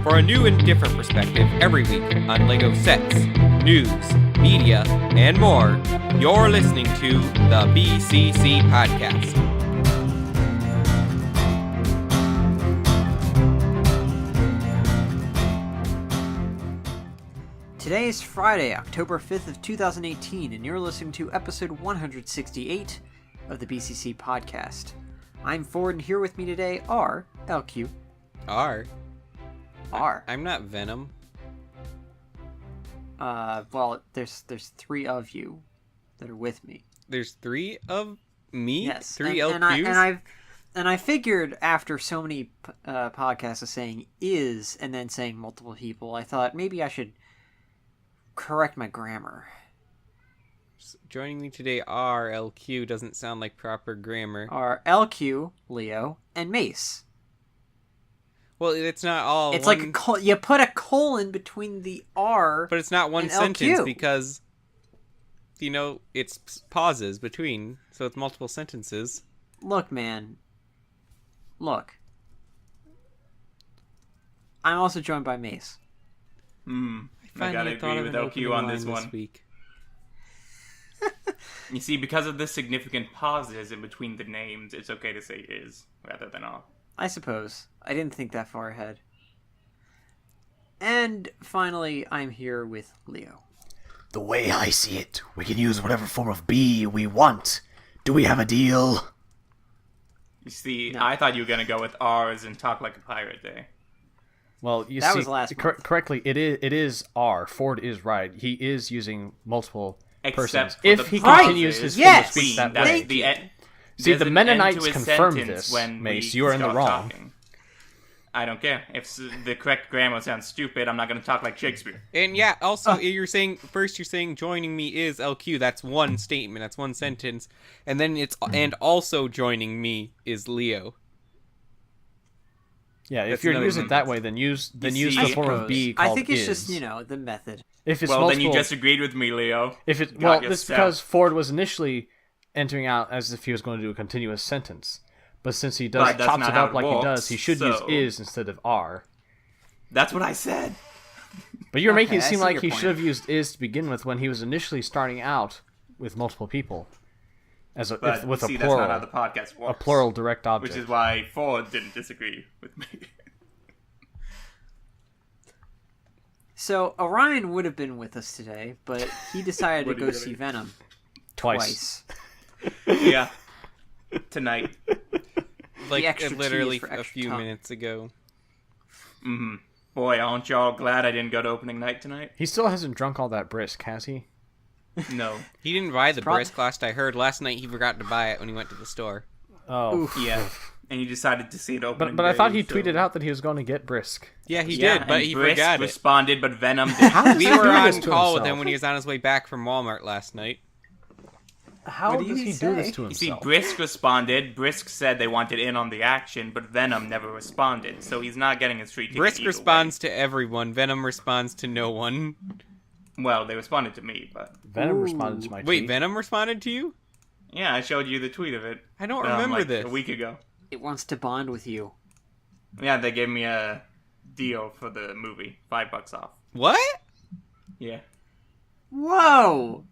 for a new and different perspective every week on LEGO sets, news, media, and more. You're listening to the BCC Podcast. Today is Friday, October 5th of 2018, and you're listening to episode 168 of the BCC Podcast. I'm Ford, and here with me today are LQ. R. R. I'm not Venom. Well, there's three of you that are with me. There's three of me? Yes. Three and LQs? And I figured after so many podcasts of saying is and then saying multiple people, I thought maybe I should correct my grammar. Joining me today are LQ doesn't sound like proper grammar. Are LQ, Leo, and Mace. Well, it's not all it's one... like you put a colon between the R, but it's not one and sentence LQ. because, you know, it's pauses between, so it's multiple sentences. Look, man. Look. I'm also joined by Mace. I gotta agree with LQ on this one. Week. You see, because of the significant pauses in between the names, it's okay to say is rather than are. I suppose. I didn't think that far ahead. And finally, I'm here with Leo. The way I see it, we can use whatever form of B we want. Do we have a deal? You see, No. I thought you were gonna go with R's and talk like a pirate day. Well, you That see, was last month. correctly, it is R. Ford is right. He is using multiple persons. Except for If the he pauses. continues his Yes! speech that That's way. See, there's the an Mennonites end to his confirmed sentence this, when Mace. we You are in the start wrong. talking. I don't care. If the correct grammar sounds stupid, I'm not gonna talk like Shakespeare. And yeah, also, you're saying joining me is LQ. That's one statement. That's one sentence. And then and also joining me is Leo. Yeah, That's if you're another using it sentence. that way, then use the see, form of B called I think it's is. just, the method. If it's Well, multiple, then you just agreed with me, Leo. if it got this is yourself. because Ford was initially entering out as if he was going to do a continuous sentence, but since he does But that's chops not it how up it like he works, does, he should so- use is instead of R. That's what I said. But you're making it Okay, I seem see like your he point. should have used is to begin with when he was initially starting out with multiple people, as a, But with see, a that's not how plural, the podcast works. a plural direct object. Which is why Ford didn't disagree with me. So, Orion would have been with us today, but he decided to What go did he see do? Venom Twice. Yeah. Tonight. Like, extra literally cheese for a extra few tongue. minutes ago. Boy, aren't y'all glad I didn't go to opening night tonight? He still hasn't drunk all that brisk, has he? No. He didn't buy the prob- brisk last I heard. Last night he forgot to buy it when he went to the store. Oh, Oof. Yeah. And he decided to see it opening but I thought he day, tweeted so- out that he was going to get brisk. Yeah, he Yeah, did, but and he Brisk forgot it. responded, but Venom did. How does We he were do on this to call with himself? him when he was on his way back from Walmart last night. How What did does he he say? do this to You see, himself? Brisk responded. Brisk said they wanted in on the action, but Venom never responded, so he's not getting his free ticket Brisk either responds to everyone. Venom responds to no one. way. Well, they responded to me, but... Venom responded to my tweet. Wait, Venom responded to you? Yeah, I showed you the tweet of it. I don't remember like this. A week ago. It wants to bond with you. Yeah, they gave me a deal for the movie. $5 off. What? Yeah. Whoa!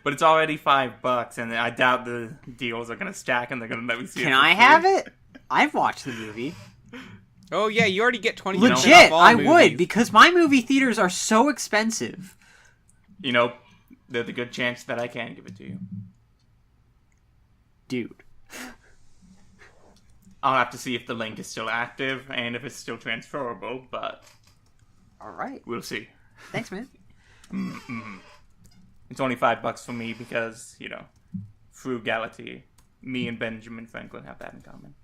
But it's already $5, and I doubt the deals are gonna stack and they're gonna let me see it. Can for I free. have it? I've watched the movie. Oh yeah, you already get 20% Legit, off all I movies. would, because my movie theaters are so expensive. You know, there's a good chance that I can give it to you. Dude. I'll have to see if the link is still active and if it's still transferable, but Alright. we'll see. Thanks, man. It's only $5 for me because, frugality. Me and Benjamin Franklin have that in common.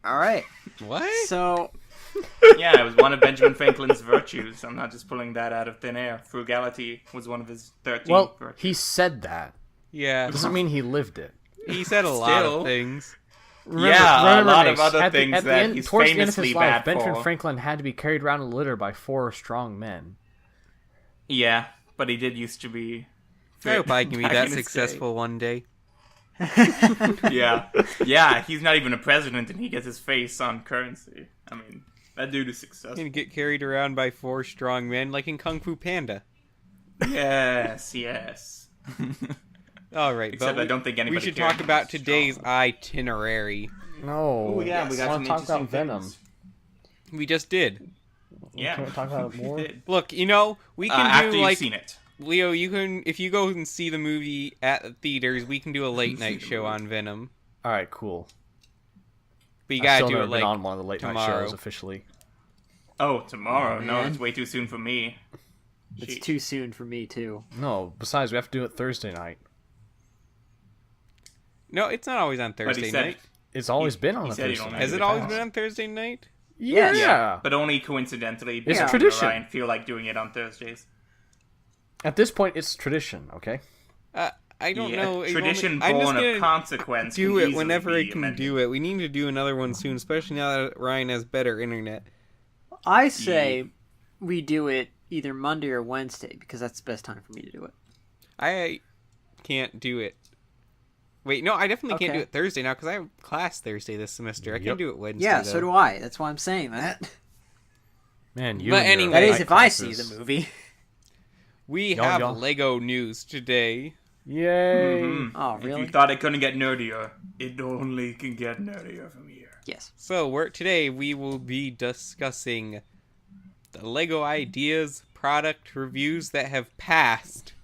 Alright. What? So, Yeah, it was one of Benjamin Franklin's virtues. I'm not just pulling that out of thin air. Frugality was one of his 13 Well, virtues. he said that. Yeah, Doesn't mean he lived it. he said a lot Still. of things. Yeah, a lot of Mace, other at the- things at the that end, he's towards the end of famously his life, bad Benjamin for. Franklin had to be carried around in a litter by 4 strong men. Yeah, but he did used to be... I hope I can be back that in his successful one day. Yeah, he's not even a president and he gets his face on currency. I mean, that dude is successful. And get carried around by 4 strong men like in Kung Fu Panda. Yes. All right, Except but I don't think anybody we should cared talk about he's today's strong. itinerary. No. Oh, yeah, we got I some want to talk about interesting Venom. things. We just did. Yeah. Can we talk about it more? Look, we can After do you've like seen it. Leo. You can if you go and see the movie at the theaters. We can do a late night show on Venom. All right, cool. But you I've gotta still do never it been like on one of the late night tomorrow. shows officially. Oh, tomorrow. Oh, No, man. it's way too soon for me. It's Sheesh. too soon for me too. No, besides we have to do it Thursday night. No, it's not always on But he Thursday said- night. It's always been on he a said he Thursday don't night. Has in it the always past. been on Thursday night? Yes. Yeah. But only coincidentally. It's because tradition. Ryan feel like doing it on Thursdays. At this point, it's tradition. Okay. I don't Yeah, know. tradition I'm just born of gonna consequence. do can it easily whenever I be can amended. do it. We need to do another one soon, especially now that Ryan has better internet. I say we do it either Monday or Wednesday because that's the best time for me to do it. I can't do it. Wait, no, I definitely can't Okay. do it Thursday now because I have class Thursday this semester. I Yep. can't do it Wednesday. Yeah, though. so do I. That's why I'm saying that. Man, you. But and your anyway- That is night if I see classes. the movie. We Y'all- have y'all- Lego news today. Yay! Mhm. Oh, If really? you thought it couldn't get nerdier, it only can get nerdier from here. Yes. So today we will be discussing the Lego ideas, product reviews that have passed.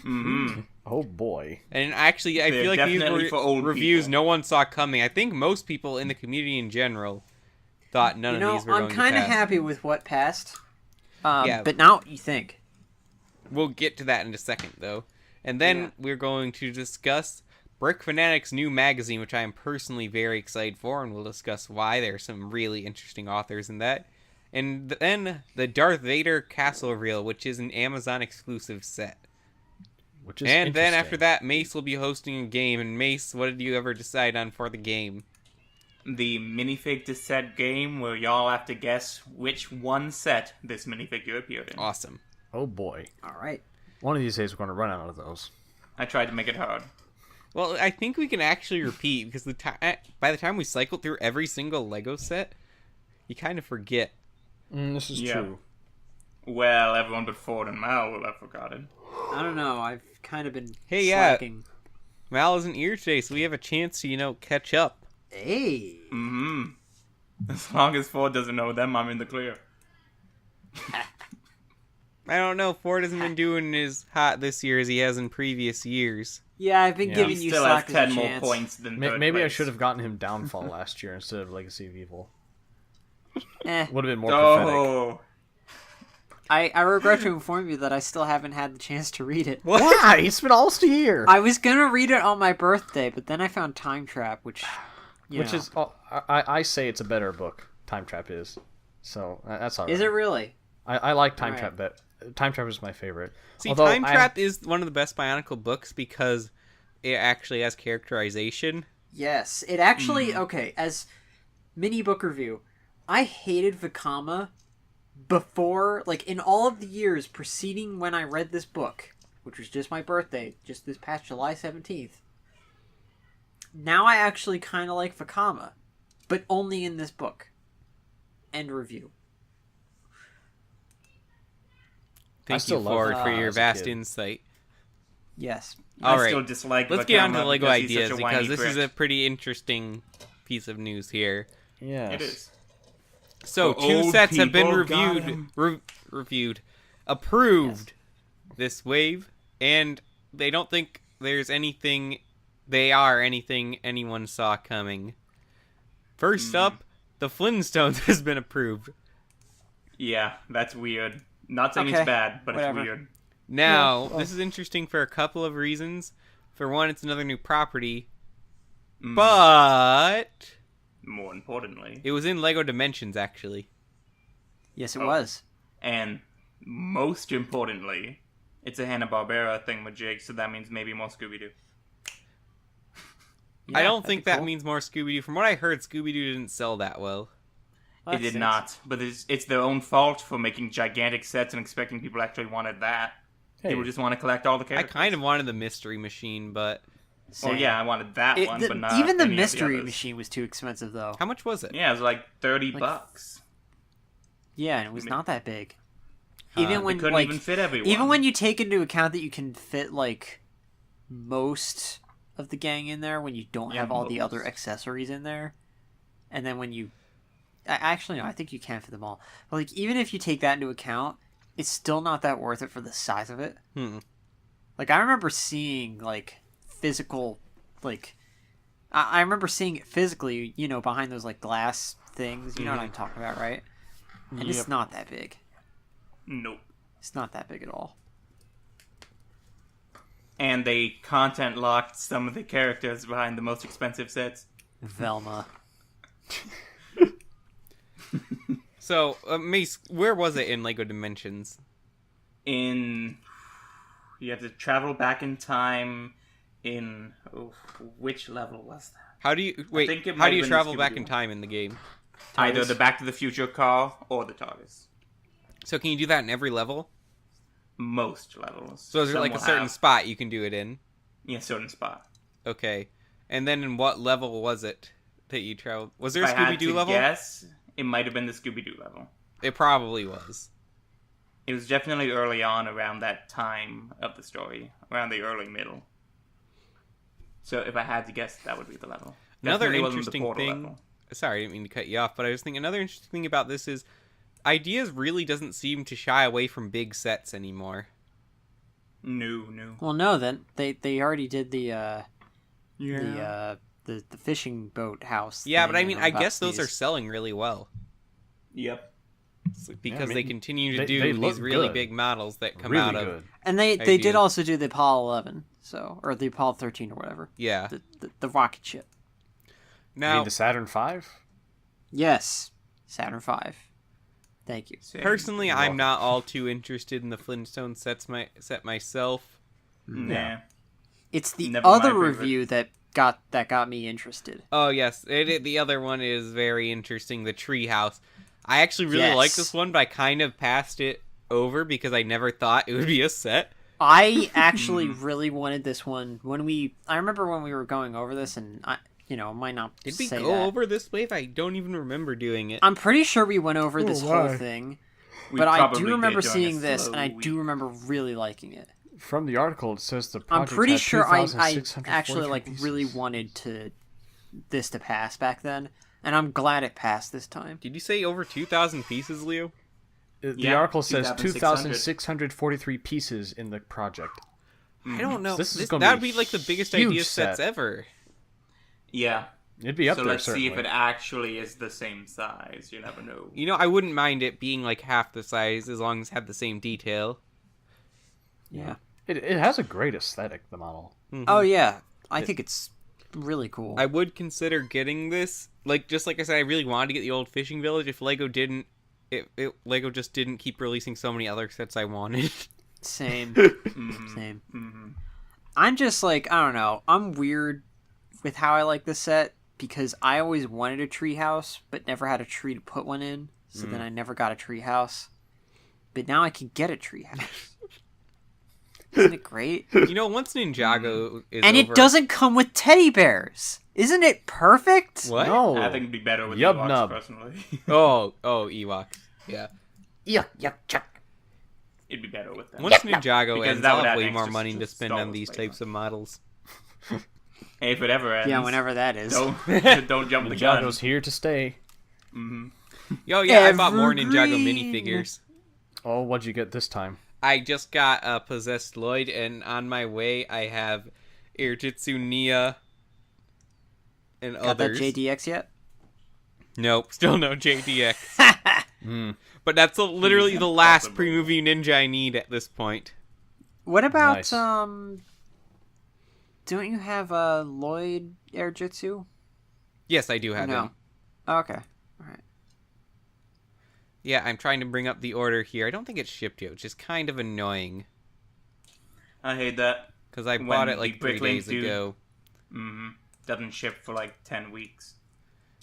Mm-hmm. Oh boy. And actually, I They're feel like these definitely for were old reviews people. no one saw coming. I think most people in the community in general thought none You of know, these were I'm going to kind of pass. happy with what passed. Yeah. But now what you think? We'll get to that in a second, though. And then Yeah. we're going to discuss Brick Fanatics' new magazine, which I am personally very excited for, and we'll discuss why. There are some really interesting authors in that. And then the Darth Vader Castle Reel, which is an Amazon exclusive set. Which is And then interesting. after that, Mace will be hosting a game. And Mace, what did you ever decide on for the game? The minifig to set game where y'all have to guess which one set this minifigure appeared in. Awesome. Oh boy. All right. One of these days we're going to run out of those. I tried to make it hard. Well, I think we can actually repeat because by the time we cycle through every single Lego set, you kind of forget. This is Yeah. true. Well, everyone but Ford and Mal will have forgotten. I don't know. I've kind of been Hey, yeah. slacking. Mal isn't here today, so we have a chance to, catch up. Hey. Mm-hmm. As long as Ford doesn't know them, I'm in the clear. I don't know. Ford hasn't been doing as hot this year as he has in previous years. Yeah, I've been Yeah. giving He you still has slack as 10 a more chance. points than third Maybe I place. should have gotten him Downfall last year instead of Legacy of Evil. Eh. Would have been more pathetic. Oh, I regret to inform you that I still haven't had the chance to read it. Why? It's been almost a year. I was gonna read it on my birthday, but then I found Time Trap, which Is, I say it's a better book. Time Trap is. So that's alright. is it really? I like Time Alright. Trap, but Time Trap is my favorite. See, Although Time Trap is one of the best Bionicle books because it actually has characterization. Yes, it actually okay. As mini book review, I hated Vakama before, like in all of the years preceding when I read this book, which was just my birthday, just this past July 17th. Now I actually kind of like Vakama, but only in this book. End review. Thank still you, love Ford, it for your as a vast kid. insight. Yes. I All right, still dislike let's get on to Vakama the Lego because he's such ideas a because whiny this is prick. a pretty interesting piece of news here. Yes. It is. So, For 2 old sets have been people, got reviewed, 'em. reviewed, approved this wave, and they don't think there's anything, anyone saw coming. First up, the Flintstones has been approved. Yeah, that's weird. Not saying Okay, it's bad, but whatever. it's weird. Now, this is interesting for a couple of reasons. For one, it's another new property, but More importantly. it was in Lego Dimensions, actually. Yes, it Oh. was. And most importantly, it's a Hanna-Barbera thing with Jake, so that means maybe more Scooby-Doo. I Yeah, don't that'd think be that cool. means more Scooby-Doo. From what I heard, Scooby-Doo didn't sell that well. Well, It that did stinks. not, but it's their own fault for making gigantic sets and expecting people actually wanted that. Hey. People just want to collect all the I characters. kind of wanted the Mystery Machine, but Well, yeah, I wanted that one, but not even the any of mystery others. machine was too expensive though. How much was it? Yeah, it was like $30. Yeah, and it was I mean, not that big. Huh. Even It when couldn't like even fit everyone. even when you take into account that you can fit like most of the gang in there when you don't Yeah, have all the most. other accessories in there, and then when you actually no, I think you can fit them all. But like even if you take that into account, it's still not that worth it for the size of it. Like I remember seeing like physical, like I remember seeing it physically, you know, behind those like glass things. You know what I'm talking about, right? And it's not that big. Nope. It's not that big at all. And they content locked some of the characters behind the most expensive sets. Velma. So, Mace, where was it in Lego Dimensions? You have to travel back in time in... which level was that? How do you think it How might do you have been the travel back Scooby-Doo in one. time in the game? Either the Back to the Future car or the TARDIS. So can you do that in every level? Most levels. So is there Some like a will certain have- spot you can do it in? Yeah, certain spot. Okay. And then in what level was it that you traveled? Was there a If I had Scooby-Doo to level? guess, it might have been the Scooby-Doo level. It probably was. It was definitely early on around that time of the story. Around the early middle. So if I had to guess, that would be the level. Another Definitely wasn't the interesting Portal thing... level. Sorry, I didn't mean to cut you off, but I was thinking another interesting thing about this is Ideas really doesn't seem to shy away from big sets anymore. No. Well, no, then they already did the fishing boat house. Yeah, thing but I and mean, I'm I about guess to those are use. selling really well. Yep. Because I they mean, continue to they do look these really good. big models that come Really out of... good. And they did ideas. also do the Apollo 11, so or the Apollo 13 or whatever. Yeah. The rocket ship. I Now, mean, the Saturn V? Yes, Saturn V. Thank you. personally, I'm not all too interested in the Flintstones set myself. Nah. It's the Never my other favorite. review that got me interested. Oh, yes. The other one is very interesting, the Treehouse. I actually really like Yes. this one, but I kind of passed it over because I never thought it would be a set. I actually really wanted this one I remember when we were going over this, and I might not Did we say go that. over this wave? I don't even remember doing it. I'm pretty sure we went over this whole why? thing, We but I probably do did remember during a seeing this, slow and I week. do remember really liking it. From the article, it says the I'm project pretty had sure I 2,643 actually like pieces. really wanted this to pass back then, and I'm glad it passed this time. Did you say over 2,000 pieces, Leo? The Yeah, article says 2,600. 2,643 pieces in the project. I don't know. This is gonna that would be be like the biggest huge idea sets set. ever. Yeah. It'd be up So there, let's certainly. see if it actually is the same size. You never know. You know, I wouldn't mind it being like half the size as long as it had the same detail. Yeah. It has a great aesthetic, the model. Oh yeah, I think it's really cool. I would consider getting this. Just like I said, I really wanted to get the old fishing village. If Lego didn't, Lego just didn't keep releasing so many other sets I wanted. Same. Mhm. Same. Mhm. I'm just like, I don't know. I'm weird with how I like this set because I always wanted a tree house, but never had a tree to put one in. So then I never got a tree house. But now I can get a tree house. Isn't it great? You know, once Ninjago is And over... it doesn't come with teddy bears. Isn't it perfect? What? No. I think it'd be better with Yub Ewoks, nub. personally. Oh, Ewoks. Yeah. Yuck, chuck. It'd be better with them. Once Ninjago Because ends, that I'll would have add way more extra money to spend on stalls these later. types of models. If it ever ends. Yeah, whenever that is. Don't jump the gun. Ninjago's here to stay. Yo, yeah, I bought more Ninjago Evergreen. minifigures. Oh, what'd you get this time? I just got Possessed Lloyd, and on my way I have Irjitsu Nia and Got that others. JDX yet? Nope, still no JDX. But that's literally He's the last impossible. pre-movie ninja I need at this point. What about Nice. don't you have Lloyd Airjitsu? Yes, I do Or have no. him. Oh, okay. All right. Yeah, I'm trying to bring up the order here. I don't think it's shipped yet, which is kind of annoying. I hate that. Because I When bought it the like 3 Bricklink days dude- ago. Doesn't ship for like 10 weeks.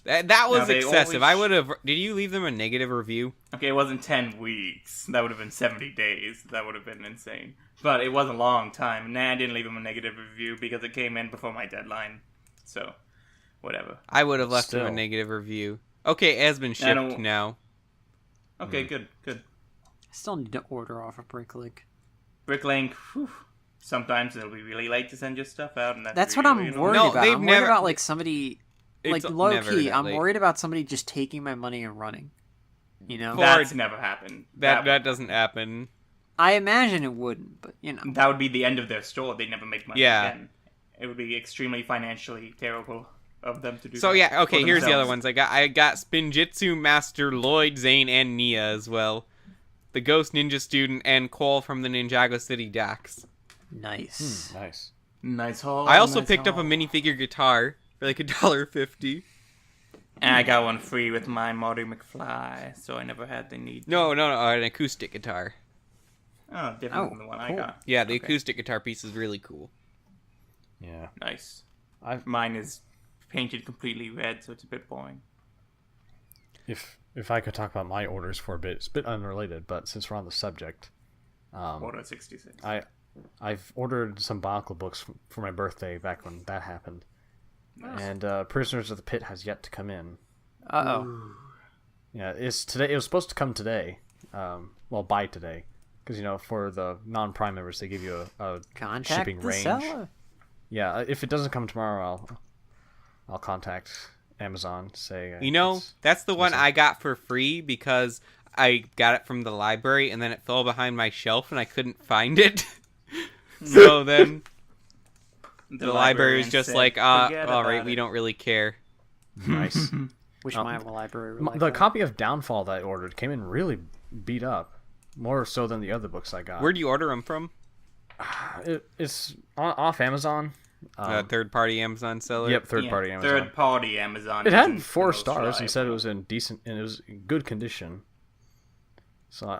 That was Now, they excessive. always- I would have. Did you leave them a negative review? Okay, it wasn't 10 weeks. That would have been 70 days. That would have been insane. But it was a long time. Nah, I didn't leave him a negative review because it came in before my deadline. So, whatever. I would have left them a Still. negative review. Okay, it has been I shipped don't- now. Okay, good. I still need to order off of Bricklink. Bricklink, whew, sometimes it'll be really late to send your stuff out, and That's really what I'm annoying. worried No, about. they've I'm worried never- about like somebody, like It's low never key. that I'm late. worried about somebody just taking my money and running. You know, For- That's never happened. That doesn't happen. I imagine it wouldn't, but you know, That would be the end of their store. They'd never make money Yeah. again. It would be extremely financially terrible of them to do So that yeah, okay. for Here's the other themselves. ones. I got Spinjitzu Master Lloyd, Zane, and Nia as well. The Ghost Ninja Student and Cole from the Ninjago City Dax. nice. Nice. Nice haul. I also nice picked up a haul. minifigure guitar for like $1.50. And I got one free with my Marty McFly, so I never had the need. No, an acoustic guitar. Oh, different Oh, than the one I cool. got. Yeah, the Okay. acoustic guitar piece is really cool. Yeah. Nice. I've Mine is painted completely red, so it's a bit boring. if I could talk about my orders for a bit, it's a bit unrelated, but since we're on the subject, Order 66. I've ordered some Bionicle books for my birthday back when that happened, and Prisoners of the Pit has yet to come in. Oh, Yeah, it's today. It was supposed to come today, by today, because for the non-Prime members they give you a contact shipping the range. seller. Yeah, if it doesn't come tomorrow, I'll contact Amazon. Say That's the one missing. I got for free because I got it from the library and then it fell behind my shelf and I couldn't find it. So then the library was librarian just said, like, "Forget all right, about we it." don't really care. nice. Wish my library. Were like The that. copy of Downfall that I ordered came in really beat up, more so than the other books I got. Where'd you order them from? It's off Amazon. Third-party Amazon seller? Yep, third party Amazon. Third party Amazon. It isn't had the 4 most stars and said it reliable. was in decent and it was in good condition. So,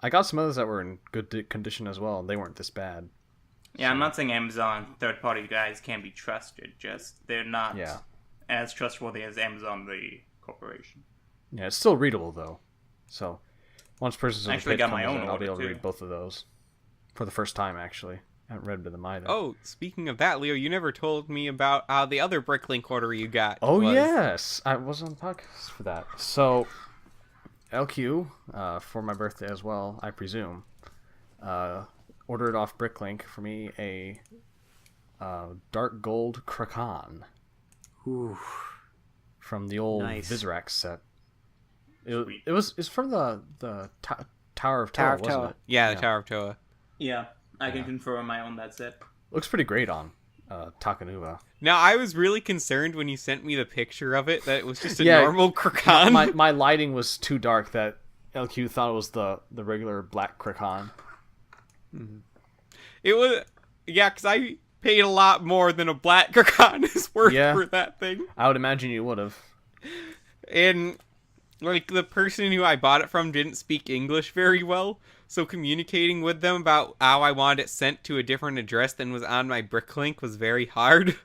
I got some others that were in good condition as well, and they weren't this bad. Yeah, I'm not saying Amazon third party guys can't be trusted. Just they're not Yeah. as trustworthy as Amazon the corporation. Yeah, it's still readable though. So, once Prisoners of the Actually Pit got my comes own in, I'll be order, able to too. read both of those for the first time. Actually, I haven't read them either. Oh, speaking of that, Leo, you never told me about how the other Bricklink order you got Oh was. yes, I was on the podcast for that. So, LQ for my birthday as well, I presume, ordered off Bricklink for me a dark gold Krakan Ooh, from the old Nice. Vizirax set. Sweet. It's from the Tower of Toa, Tower of wasn't Toa. it? Yeah, the Tower of Toa. Yeah, I can confirm I own that set. Looks pretty great on Takanuva. Now, I was really concerned when you sent me the picture of it that it was just a Yeah, normal Krakan. My lighting was too dark that LQ thought it was the regular black Krakan. It was, yeah, because I paid a lot more than a black Krakan is worth Yeah. for that thing. I would imagine you would have. And, like, the person who I bought it from didn't speak English very well, so communicating with them about how I wanted it sent to a different address than was on my Bricklink was very hard.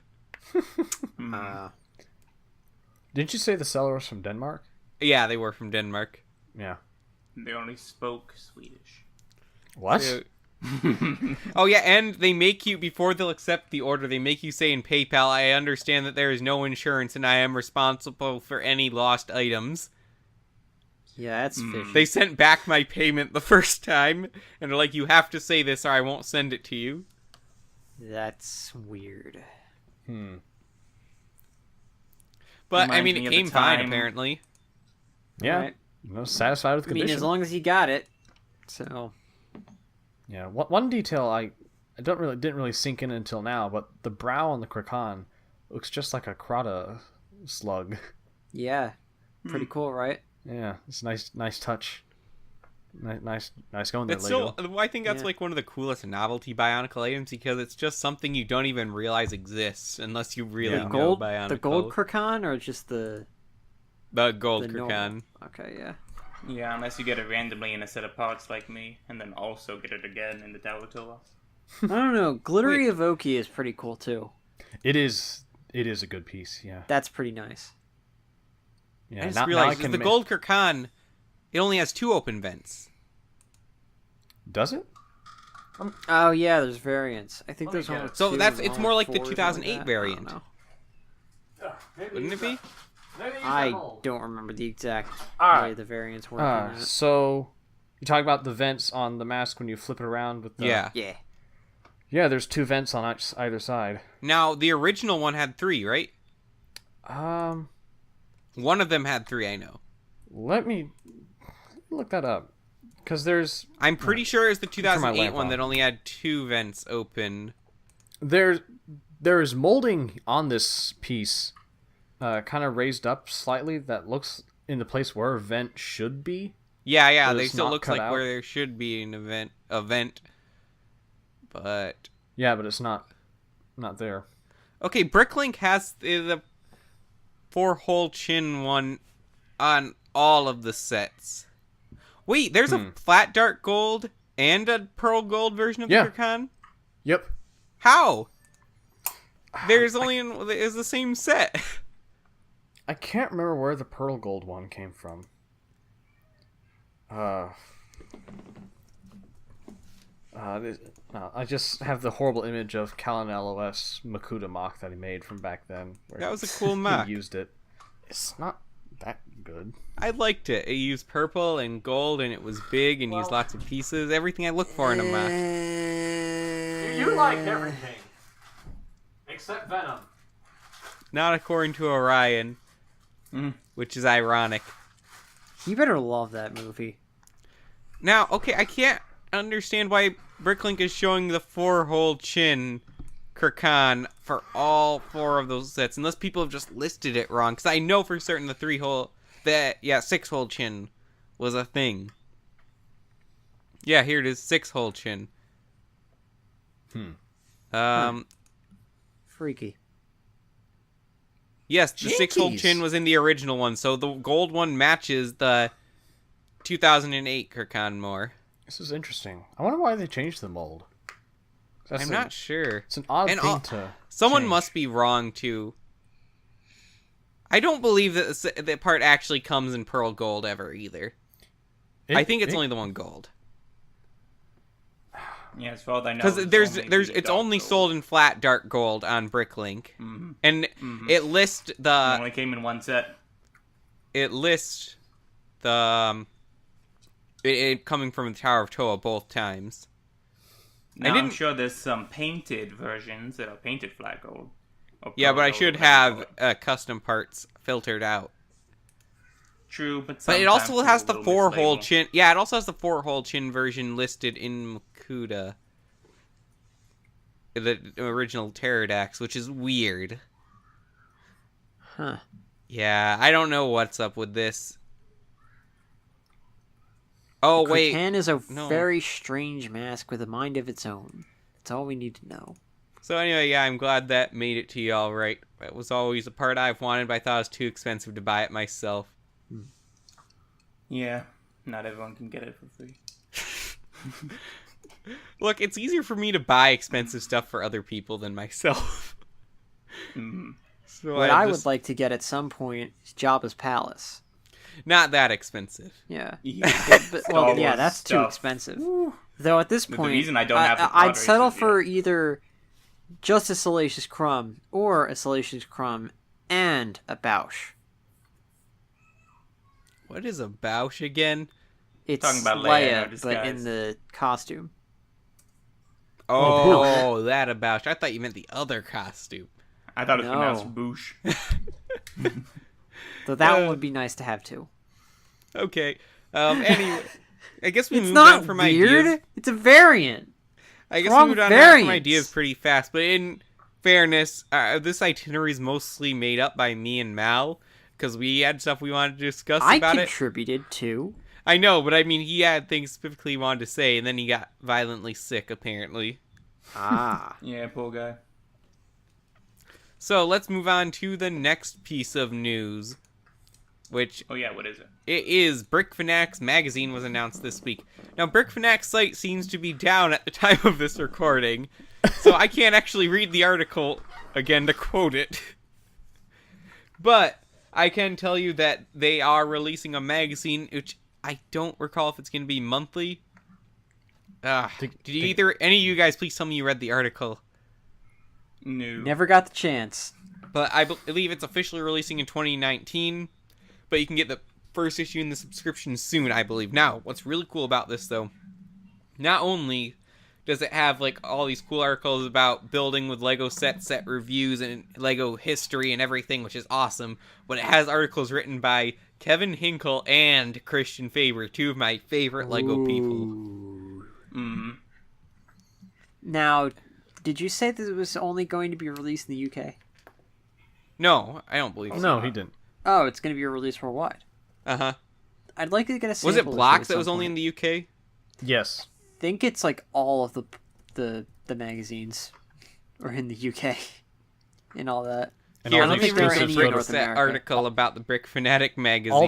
Didn't you say the seller was from Denmark? Yeah, they were from Denmark. Yeah. They only spoke Swedish. What? So- Oh yeah, and they make you, before they'll accept the order, they make you say in PayPal, I understand that there is no insurance and I am responsible for any lost items. yeah, that's fishy. They sent back my payment the first time, and they're like, you have to say this or I won't send it to you. That's weird. But, I Reminds mean, me it of the came fine, time- apparently. Yeah. Alright. Satisfied with the I mean, condition. as long as you got it. So Yeah. One detail I didn't really sink in until now, but the brow on the Krakan looks just like a Krata slug. yeah, pretty cool, right? Yeah, it's a nice touch. Nice going there, That's Lego. still, I think that's Yeah. like one of the coolest novelty Bionicle items because it's just something you don't even realize exists unless you really Yeah. know Gold, Bionicle. the gold Krakan, or just the Gold the Krakan. normal? Okay, yeah. Yeah, unless you get it randomly in a set of parts like me, and then also get it again in the Tower Toa. I don't know. Glittery Evoki is pretty cool too. It is It is a good piece. Yeah. That's pretty nice. Yeah. I just now I realized can the gold Kirkan, it only has 2 open vents. Does it? Oh yeah, there's variants. I think Let me there's get only it. So two, it's only more like the 4 or something 2008 like that. variant. I don't know. Wouldn't it be? I don't remember the exact Alright. way the variants work. on that. So you talk about the vents on the mask when you flip it around with the... Yeah. Yeah. Yeah, there's 2 vents on either side. Now, the original one had 3, right? One of them had 3, I know. Let me look that up. Because there's... I'm pretty sure it's the turn my 2008 lamp one on. that only had 2 vents open. There's molding on this piece, kind of raised up slightly that looks in the place where a vent should be. Yeah, But they it's still not looks cut like out. where there should be a vent. But Yeah, but it's not there. okay, Bricklink has the 4-hole chin one on all of the sets. Wait, there's a flat dark gold and a pearl gold version of Yeah. the Kirkan? Yep. How? There's only is the same set. I can't remember where the pearl gold one came from. I just have the horrible image of Callan LOS Makuta mock that he made from back then. Where That was a cool mock. He used it. It's not that good. I liked it. It used purple and gold, and it was big and used lots of pieces. Everything I look for in a mock. You like everything. Except Venom. Not according to Orion, which is ironic. You better love that movie. Now, okay, I can't understand why Bricklink is showing the 4-hole chin Kirkan for all 4 of those sets, unless people have just listed it wrong. Because I know for certain the 6-hole chin was a thing. Yeah, here it is, 6-hole chin. Freaky. Yes, the 6-hole Jinkies. chin was in the original one, so the gold one matches the 2008 Kirkan more. This is interesting. I wonder why they changed the mold. I'm not sure. It's an odd And thing to. Someone change. must be wrong too. I don't believe that that part actually comes in pearl gold ever either. I think it's only the one gold. Yeah, as far as I know. Because it's it's only sold in flat dark gold on Bricklink, and it lists It the only came in one set. it coming from the Tower of Toa both times. Now, I'm didn't- sure there's some painted versions that are painted flat gold. Or Yeah, pearl but I gold, should whatever you have call it. custom parts filtered out. True, but But it also sometimes has the people will 4-hole mislabel. chin. Yeah, it also has the 4-hole chin version listed in Makuta. The original Pterodax, which is weird. Huh. Yeah, I don't know what's up with this. Oh, wait. Kirkan is a No. very strange mask with a mind of its own. That's all we need to know. So anyway, yeah, I'm glad that made it to you all right. That was always a part I've wanted, but I thought it was too expensive to buy it myself. Yeah, not everyone can get it for free. Look, it's easier for me to buy expensive stuff for other people than myself. So What I I just- would like to get at some point is Jabba's palace. Not that expensive. Yeah. Yeah. But, Star well, yeah, Wars that's too stuff. expensive. Though at this The point, reason I don't have the I'd pod settle races for either just a Salacious Crumb or a Salacious Crumb and a Bausch. What is a Bausch again? It's Talking about Leia in her Leia, but in disguise. the costume. Oh, that a Bausch. I thought you meant the other costume. I thought it was No. pronounced Boosh. Though that one would be nice to have too. Okay. Anyway, I guess we It's moved not on from weird. ideas. It's a variant. I guess wrong we moved with on from variants? ideas pretty fast. But in fairness, this itinerary is mostly made up by me and Mal because we had stuff we wanted to discuss I about it. contributed too. I know, but I mean, he had things specifically he wanted to say, and then he got violently sick, apparently. Ah. Yeah, poor guy. So let's move on to the next piece of news, which Oh yeah, what is it? it is Brick Fanatics magazine was announced this week. Now, Brick Fanatics site seems to be down at the time of this recording, so I can't actually read the article again to quote it. But I can tell you that they are releasing a magazine, which I don't recall if it's going to be monthly. Did any of you guys please tell me you read the article? No. Never got the chance. But I believe it's officially releasing in 2019. But you can get the first issue in the subscription soon, I believe. Now, what's really cool about this, though, not only does it have like all these cool articles about building with Lego set reviews and Lego history and everything, which is awesome, but it has articles written by Kevin Hinkle and Christian Faber, two of my favorite Lego people. Mm-hmm. Now, did you say that it was only going to be released in the UK? No, I don't believe so. No, he didn't. Oh, it's going to be released worldwide. Uh-huh. I'd like to get a sample. Was it issue Block at that some was only point. in the UK? Yes. I think it's like all of the magazines are in the UK and all that. And Here, all let the me read exclusives the go to- North Brick America. article about the Brick Fanatic magazine. all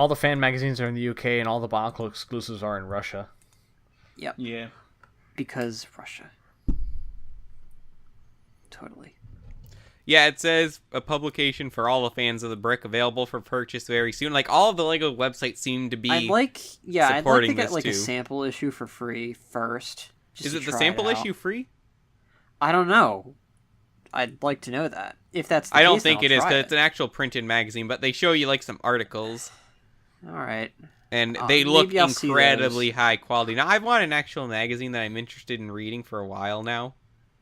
the fan magazines are in the UK, and all the Bonicle exclusives are in Russia. Yep. Yeah. Because Russia. Totally. Yeah, it says a publication for all the fans of the Brick available for purchase very soon. Like, all of the Lego websites seem to be... I'd like to supporting get this, like a too. sample issue for free first. Just Is to it the try sample out. issue free? I don't know. I'd like to know that. If that's the I don't case, then think I'll it is, try because it's an actual printed magazine, but they show you, like, some articles, All right. and they look maybe I'll see incredibly those. high quality. Now, I've wanted an actual magazine that I'm interested in reading for a while now.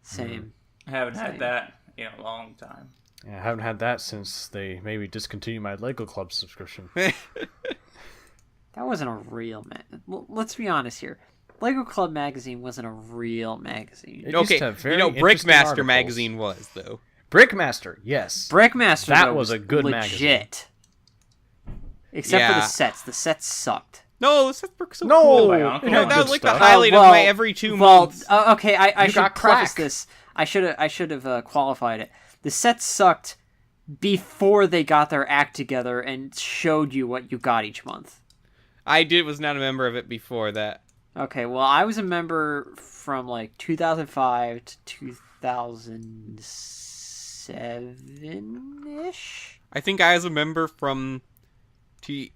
Same. I haven't Same. had that in a long time. Yeah, I haven't had that since they maybe discontinued my Lego Club subscription. That wasn't a real let's be honest here. Lego Club magazine wasn't a real magazine. It used Okay, to have very Brickmaster interesting articles. magazine was, though. Brickmaster, yes. Brickmaster That though, was a good legit. Except for Yeah. the sets. The sets sucked. No, that's so No, cool. it You had know, that good was like stuff. the highlight of my every 2 months. Okay, I You should got preface crack. this. I should have qualified it. The sets sucked before they got their act together and showed you what you got each month. I was not a member of it before that. Okay, well, I was a member from like 2005 to 2007-ish. I think I was a member from... It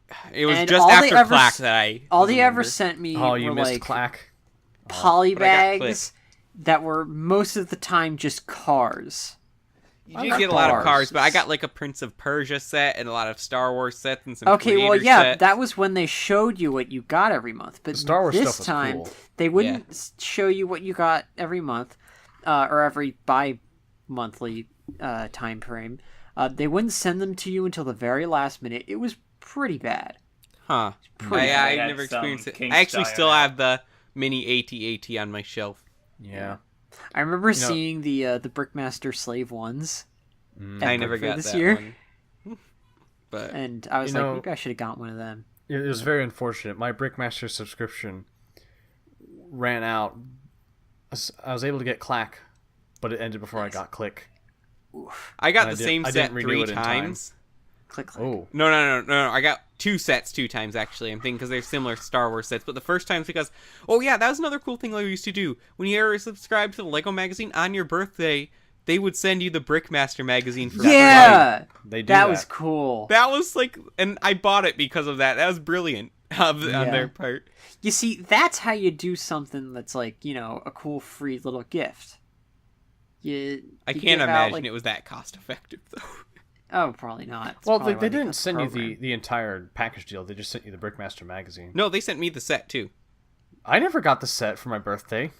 was And just all they after ever Clack s- that I All was a they ever member. sent me Oh, you were missed like Clack. poly But I got bags that were most of the time just cars. You did get a lot of Cars. cars, but I got like a Prince of Persia set and a lot of Star Wars sets and some Okay, well, Creator yeah, sets. that was when they showed you what you got every month. But The Star Wars this stuff was time, cool. they wouldn't show you what you got every month, or every bi-monthly time frame. They wouldn't send them to you until the very last minute. It was pretty bad. Huh. Pretty I bad. never Had some experienced it. King I actually style still now. have the mini AT-AT on my shelf. Yeah. I remember know- seeing the Brickmaster Slave ones. at I never Brick Fair got this that year, one. But and I was You like, know- maybe I should have got one of them. It was very unfortunate. My Brickmaster subscription ran out. I was able to get Clack, but it ended before I got Click. I got And the I same didn't set renew 3 it in time. times. Click, click. Oh. No. I got 2 sets 2 times, actually. I'm thinking because they're similar Star Wars sets. But the first time's because... Oh, yeah, that was another cool thing Lego used to do. When you ever subscribed to the Lego magazine, on your birthday, they would send you the Brickmaster magazine for that. Yeah, They do that was cool. That was like... And I bought it because of that. That was brilliant on Yeah. their part. You see, that's how you do something that's like, you know, a cool free little gift. I You can't give out, imagine like- it was that cost effective, though. Oh, probably not. It's Well, probably they why didn't cut send you program. the entire package deal. They just sent you the Brickmaster magazine. No, they sent me the set, too. I never got the set for my birthday.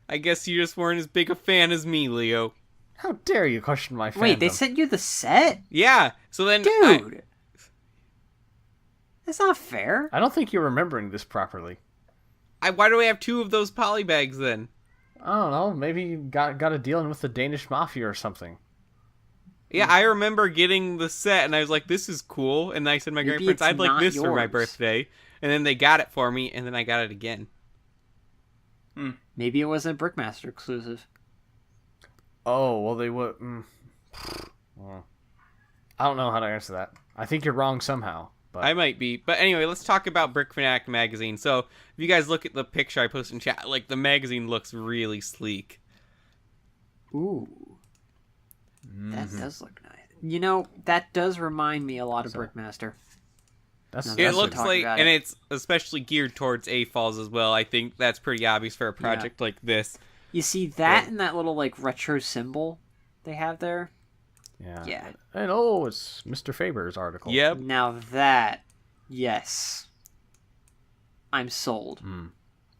I guess you just weren't as big a fan as me, Leo. How dare you question my fandom? Wait, they sent you the set, Yeah, so then... dude. That's not fair. I don't think you're remembering this properly. Why do we have 2 of those poly bags, then? I don't know. Maybe you got a deal in with the Danish mafia or something. Yeah, I remember getting the set, and I was like, this is cool. And I said to my Maybe grandparents, it's I'd like not this for my yours. birthday. And then they got it for me, and then I got it again. Maybe it wasn't a Brickmaster exclusive. Oh, well, they would. Well, I don't know how to answer that. I think you're wrong somehow. But I might be. But anyway, let's talk about Brick Fanatic magazine. So, if you guys look at the picture I posted in chat, like, the magazine looks really sleek. Ooh, that does look nice. You know, that does remind me a lot of Brickmaster. That's No, It That's looks what like, about and it. it's especially geared towards A-Falls as well. I think that's pretty obvious for a project like this. You see that and that little, like, retro symbol they have there? yeah. Yeah. And it's Mr. Faber's article. Yep. Now that, yes. I'm sold.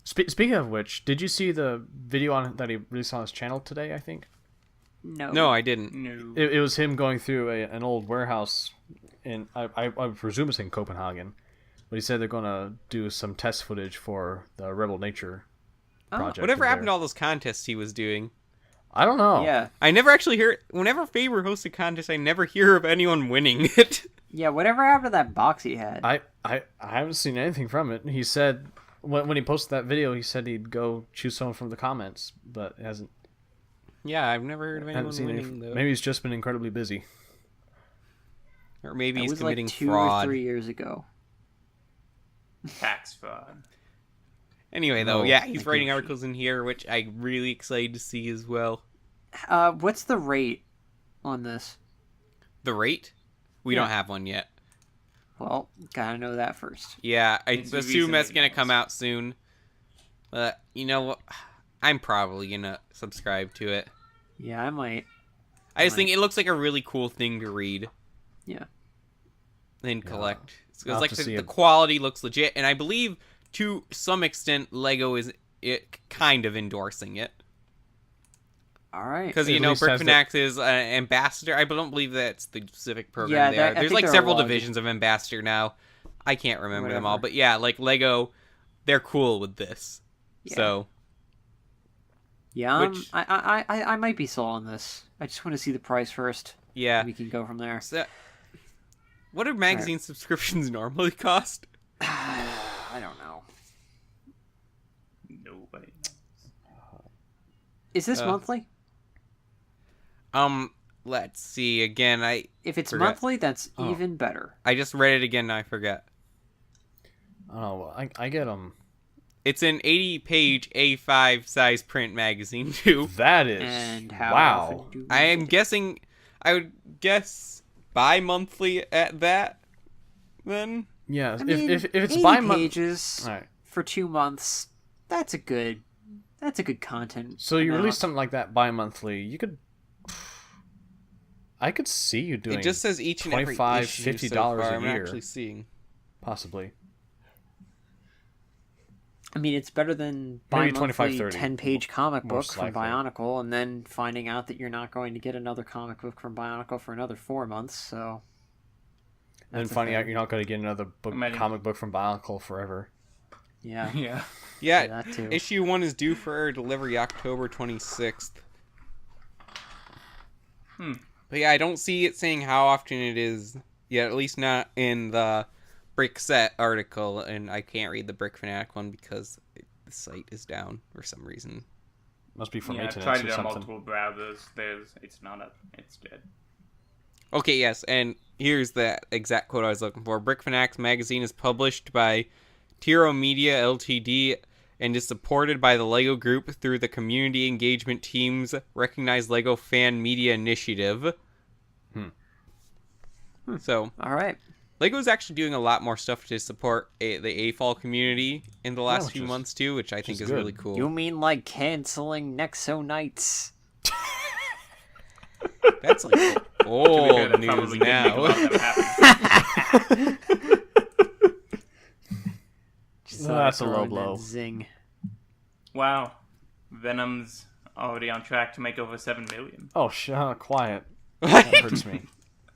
Speaking of which, did you see the video that he released on his channel today? I think No, I didn't. No. it was him going through an old warehouse in I presume it's in Copenhagen, but he said they're gonna do some test footage for the Rebel Nature project. Whatever in happened to there. all those contests he was doing? I don't know. Yeah. I never actually hear. Whenever Faber hosts a contest, I never hear of anyone winning it. Yeah, whatever happened to that box he had? I haven't seen anything from it. He said when he posted that video, he said he'd go choose someone from the comments, but hasn't. Yeah, I've never heard of Haven't anyone seen winning though. Maybe he's just been incredibly busy. Or maybe It he's was committing like 2 fraud. or 3 years ago. Tax fraud. Anyway, though, No, yeah, he's thank writing you. articles in here, which I'm really excited to see as well. What's the rate on this? The rate? We Yeah. don't have one yet. Well, gotta know that first. Yeah, I It's assume that's recently gonna come announced. out soon. But you know what? I'm probably gonna subscribe to it. Yeah, I might. I just Right. think it looks like a really cool thing to read Yeah. and collect. I'll It's like have to see the it. quality looks legit, and I believe to some extent Lego is kind of endorsing it. All right. Because, At you know, least has the- Brickfanax is an ambassador. I don't believe that's the specific program Yeah, they that- are. I There's think like there are several a lot of- divisions of ambassador now. I can't remember them all. Whatever. But yeah, like Lego, they're cool with this. Yeah. So, Yeah, which- I might be sold on this. I just want to see the price first. yeah. We can go from there. So, what do magazine subscriptions normally cost? I don't know. Nobody. Is this Uh, monthly? Let's see. Again, If it's forget. monthly, that's Oh. even better. I just read it again and I forget. I don't know. I get them. It's an 80-page A5 size print magazine, too. That is And how wow. often do we I am get it? guessing, I would guess bi-monthly at that, then? Yeah, I mean, if it's 80 by month. pages All right. for 2 months, that's a good content. So you amount. release something like that bi-monthly, you could. I could see you doing It just says each and every $25, issue $50 so far. a I'm year. actually seeing. possibly. I mean, it's better than Maybe buying 25, a 30, 10-page comic book most from likely. Bionicle and then finding out that you're not going to get another comic book from Bionicle for another 4 months. So And then That's a finding out thing. you're not going to get another Imagine- comic book from Bionicle forever. yeah, Yeah. Yeah, that too. issue 1 is due for delivery October 26th. But yeah, I don't see it saying how often it is. Yeah, at least not in the Brick Set article, and I can't read the Brick Fanatic one because the site is down for some reason. Must be for Yeah, I've maintenance tried or it on something. multiple browsers. It's not up. It's dead. Okay, yes, and here's the exact quote I was looking for. Brick Fanatics magazine is published by Tiro Media Ltd. And is supported by the LEGO Group through the Community Engagement Team's Recognized LEGO Fan Media Initiative. So, All right. LEGO's actually doing a lot more stuff to support the AFOL community in the last which few is- months, too, which I think is is good. really cool. You mean like canceling Nexo Nights? That's like To be fair, old that news probably did make a now. lot of them happen. Just Well, that's a throw low in that blow. Zing. Wow. Venom's already on track to make over 7 million. Oh, quiet. That hurts me.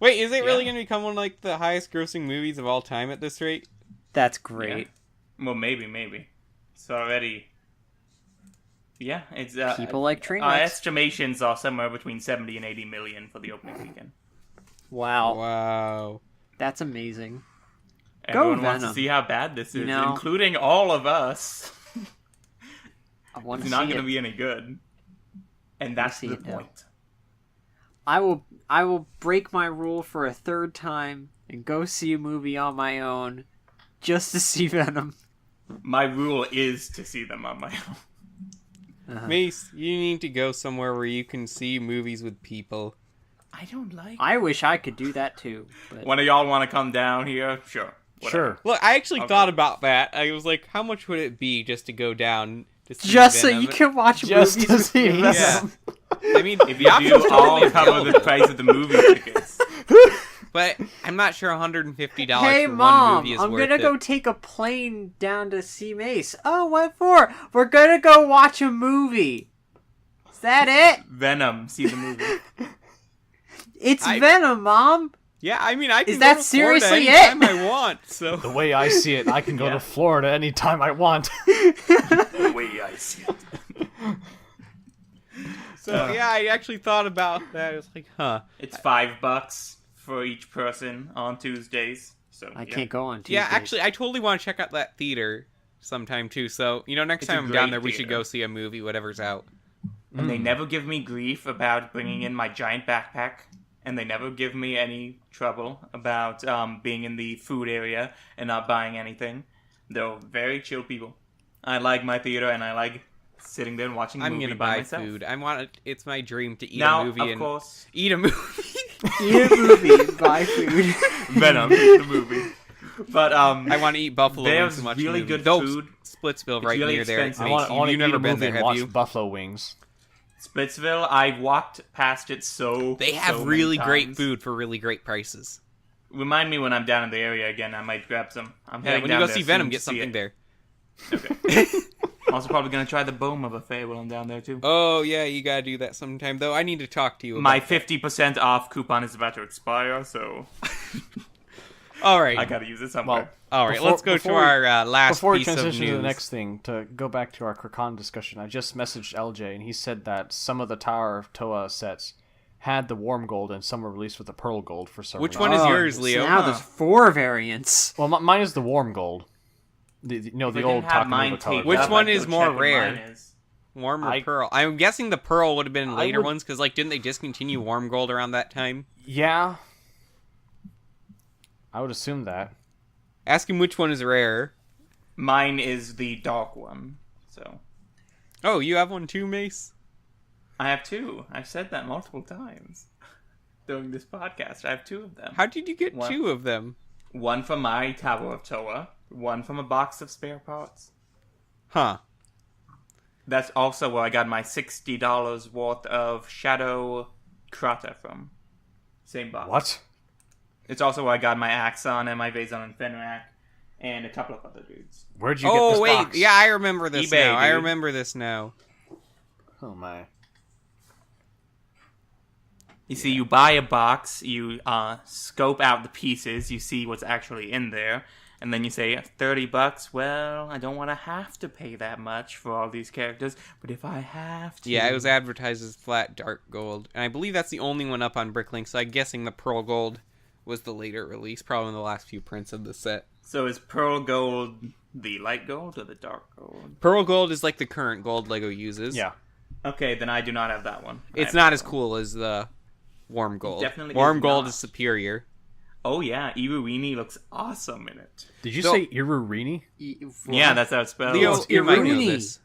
Wait, is it really Yeah. going to become one of like the highest grossing movies of all time at this rate? That's great. Yeah. Well, maybe. It's already. Yeah, it's People like train Our wrecks. estimations are somewhere between 70 and 80 million for the opening weekend. Wow, Wow. that's amazing. Everyone wants Venom. to see how bad this is, You know- including all of us. I want It's to not see going it. to be any good. And that's see the it now. point. I will break my rule for a third time and go see a movie on my own just to see Venom. My rule is to see them on my own. Uh-huh. Mace, you need to go somewhere where you can see movies with people. I don't like. I wish I could do that too. But One of y'all want to come down here? Sure. Whatever. Sure. Look, I actually Okay. thought about that. I was like, how much would it be just to go down to see just so Venom? you can watch Just movies to with see me. Yeah. I mean, If the you option's do, totally I'll cover the available, price of the movie tickets. but I'm not sure $150 Hey for one mom, movie is I'm worth gonna it. go take a plane down to see Mace. Oh, what for? We're gonna go watch a movie. Is that it? Venom. See the movie. It's I- Venom, Mom. Yeah, I mean, I can Is go that to Florida seriously anytime it? I want. So The way I see it, I can go Yeah. to Florida anytime I want. The way I see it. yeah, I actually thought about that. I was like, huh. It's $5 for each person on Tuesdays. So I yeah. can't go on Tuesdays. Yeah, actually, I totally want to check out that theater sometime too. So next It's a time I'm down great there, we should theater. go see a movie, whatever's out. And they never give me grief about bringing in my giant backpack. And they never give me any trouble about being in the food area and not buying anything. They're very chill people. I like my theater and I like sitting there and watching a I'm movie gonna by buy myself. food. It's my dream to eat Now, a movie of and course, eat a movie. Eat a movie, buy food. Venom, the movie. But I want to eat buffalo wings there's and watch really a movie. good Though food. Splitsville, It's right really near there. expensive. I want to You've eat never a been movie there, and have watch you? buffalo wings. Splitsville, I walked past it so They have so really many great times. food for really great prices. Remind me when I'm down in the area again. I might grab some. I'm Yeah, heading when you down go there see soon Venom, to get see something it. there. Okay. Also, probably gonna try the Boma buffet when I'm down there too. Oh yeah, you gotta do that sometime. Though I need to talk to you. My about that. 50% off coupon is about to expire, so All right, I gotta use it somewhere. all right. Before- Let's go to before we- our last Before we piece of transition news. to the next thing, to go back to our Krakan discussion, I just messaged LJ and he said that some of the Tower of Toa sets had the warm gold and some were released with the pearl gold for some Which reason. one is Oh, yours, so Leo? now there's 4 variants. Well, mine is the warm gold. The If the I old didn't have mine Takanova color. taped Which up, one I'd is go more check what rare? mine is. Warm or I- pearl? I'm guessing the pearl would have been I later would- ones because didn't they discontinue warm gold around that time? Yeah. I would assume that. Ask him which one is rarer. Mine is the dark one. So Oh, you have one too, Mace? I have 2. I've said that multiple times during this podcast. I have 2 of them. How did you get One. 2 of them? One from my Tower of Toa. One from a box of spare parts. Huh. That's also where I got my $60 worth of Shadow Krata from. Same box. What? It's also where I got my Axon and my Vazon and Fenrak and a couple of other dudes. Where'd you get Oh this wait, box? yeah, I remember this eBay, now. I dude. remember this now. Oh my. You see, you buy a box, you scope out the pieces, you see what's actually in there, and then you say, $30, well, I don't want to have to pay that much for all these characters, but if I have to... Yeah, it was advertised as flat dark gold, and I believe that's the only one up on Bricklink. So I'm guessing the pearl gold was the later release, probably in the last few prints of the set. So is Pearl Gold the light gold or the dark gold? Pearl gold is like the current gold Lego uses. Yeah. Okay, then I do not have that one. I It's have not that as one. cool as the warm gold. definitely Warm is gold not. is superior. Oh yeah, Iruini looks awesome in it. Did you So- say Irurini? Yeah, that's how it's spelled. Leo, it's you might know Iruni. this.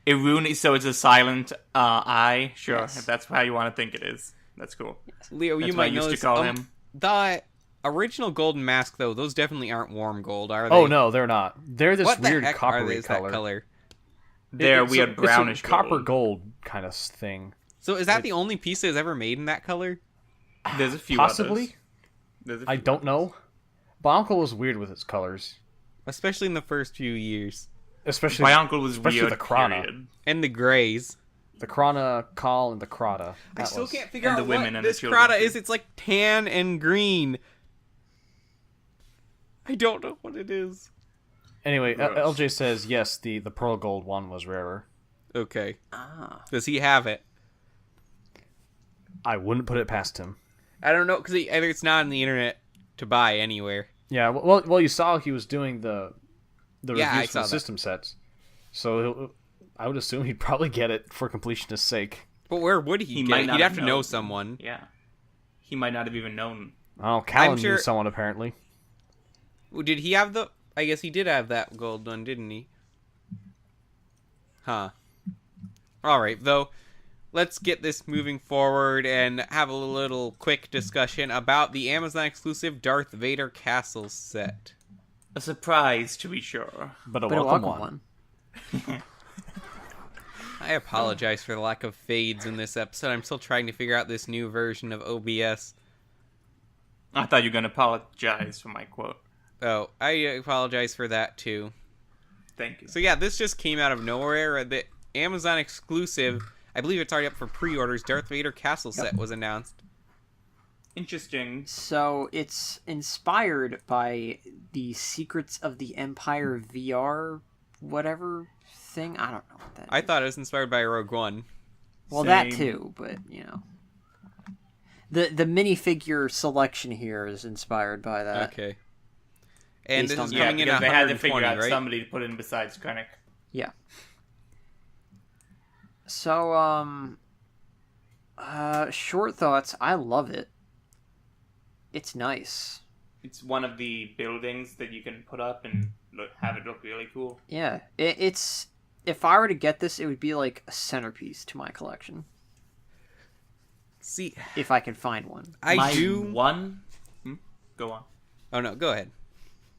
Iruni, so it's a silent I. Sure, Yes. if that's how you want to think it is. That's cool. Leo, That's you what I might know used to this. call him. The original golden mask, though, those definitely aren't warm gold, are they? Oh no, they're not. They're this What the weird heck are coppery they? Is that color. color? They're It's weird it's brownish copper gold kind of thing. So is that the only piece that was ever made in that color? There's a few Possibly. others. There's a I few don't others. know. My uncle was weird with its colors, Especially in the first few years. especially My uncle was especially weird. the Krana. period. And the grays. the Krana, Kal, and the Krata. I That still was- can't figure and out the women what and the this children, Prada too. is. It's like tan and green. I don't know what it is. Anyway, Gross. LJ says yes. The pearl gold one was rarer. Okay. Ah. Does he have it? I wouldn't put it past him. I don't know, because either it's not on the internet to buy anywhere. Yeah, well, you saw he was doing the Yeah, I reviews for saw the that. system sets, so I would assume he'd probably get it for completionist's sake. But where would he, He get might it? not He'd have have to know known. someone. Yeah. He might not have even known. Oh, Callan sure- knew someone apparently. Well, did he have the... I guess he did have that gold one, didn't he? Huh. Alright, though. let's get this moving forward and have a little quick discussion about the Amazon exclusive Darth Vader Castle set. A surprise, to be sure. But a But a welcome welcome one. one. I apologize for the lack of fades in this episode. I'm still trying to figure out this new version of OBS. I thought you were going to apologize for my quote. Oh, I apologize for that too. Thank you. So yeah, this just came out of nowhere. The Amazon exclusive, I believe it's already up for pre-orders, Darth Vader Castle set was announced. Interesting. So it's inspired by the Secrets of the Empire VR whatever thing. I don't know what that I is. thought it was inspired by Rogue One. Well, that Same. too, but you know. The minifigure selection here is inspired by that. Okay. And Based this on is that. Yeah, coming in because they had to figure 120, out right? somebody to put in besides Krennic. Yeah. So, short thoughts. I love it. It's nice. It's one of the buildings that you can put up and have it look really cool. Yeah, it's. If I were to get this, it would be like a centerpiece to my collection. See, If I could find one. I do. One... Go on. Oh no, go ahead.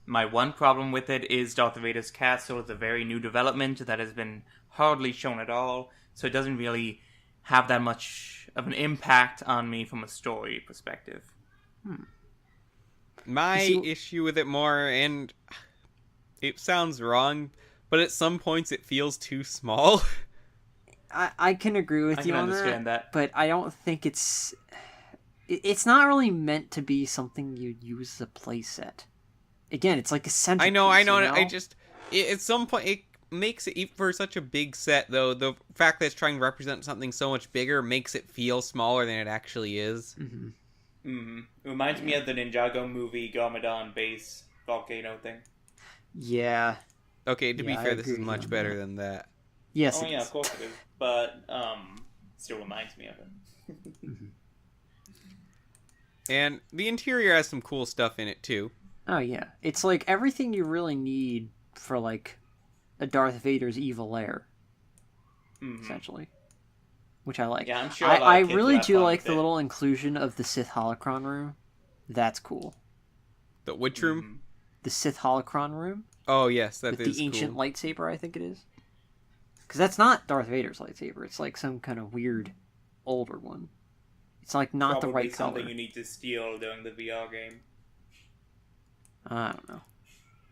My one problem with it is Darth Vader's castle is a very new development that has been hardly shown at all, so it doesn't really have that much of an impact on me from a story perspective. My You see- issue with it more, and it sounds wrong, but at some points it feels too small. I can agree with I you can on understand that. but I don't think it's not really meant to be something you'd use as a playset. Again, it's like a centerpiece. I know. You know? I just at some point it makes it for such a big set though. The fact that it's trying to represent something so much bigger makes it feel smaller than it actually is. Mm-hmm. It reminds me of the Ninjago movie Garmadon base volcano thing. Yeah. Okay, to be Yeah, I fair, this is agree much on better that. than that. Yes. Oh it yeah, is. of course it is. But still reminds me of it. And the interior has some cool stuff in it too. Oh yeah, it's like everything you really need for like a Darth Vader's evil lair, Mhm. essentially, which I like. Yeah, I'm sure a lot of I kids really will have do fun like with the it. little inclusion of the Sith holocron room. That's cool. The which room? Mhm. The Sith holocron room Oh yes, that with is the ancient cool. lightsaber, I think it is. Because that's not Darth Vader's lightsaber. It's like some kind of weird older one. It's like not Probably the right something color. you need to steal during the VR game. I don't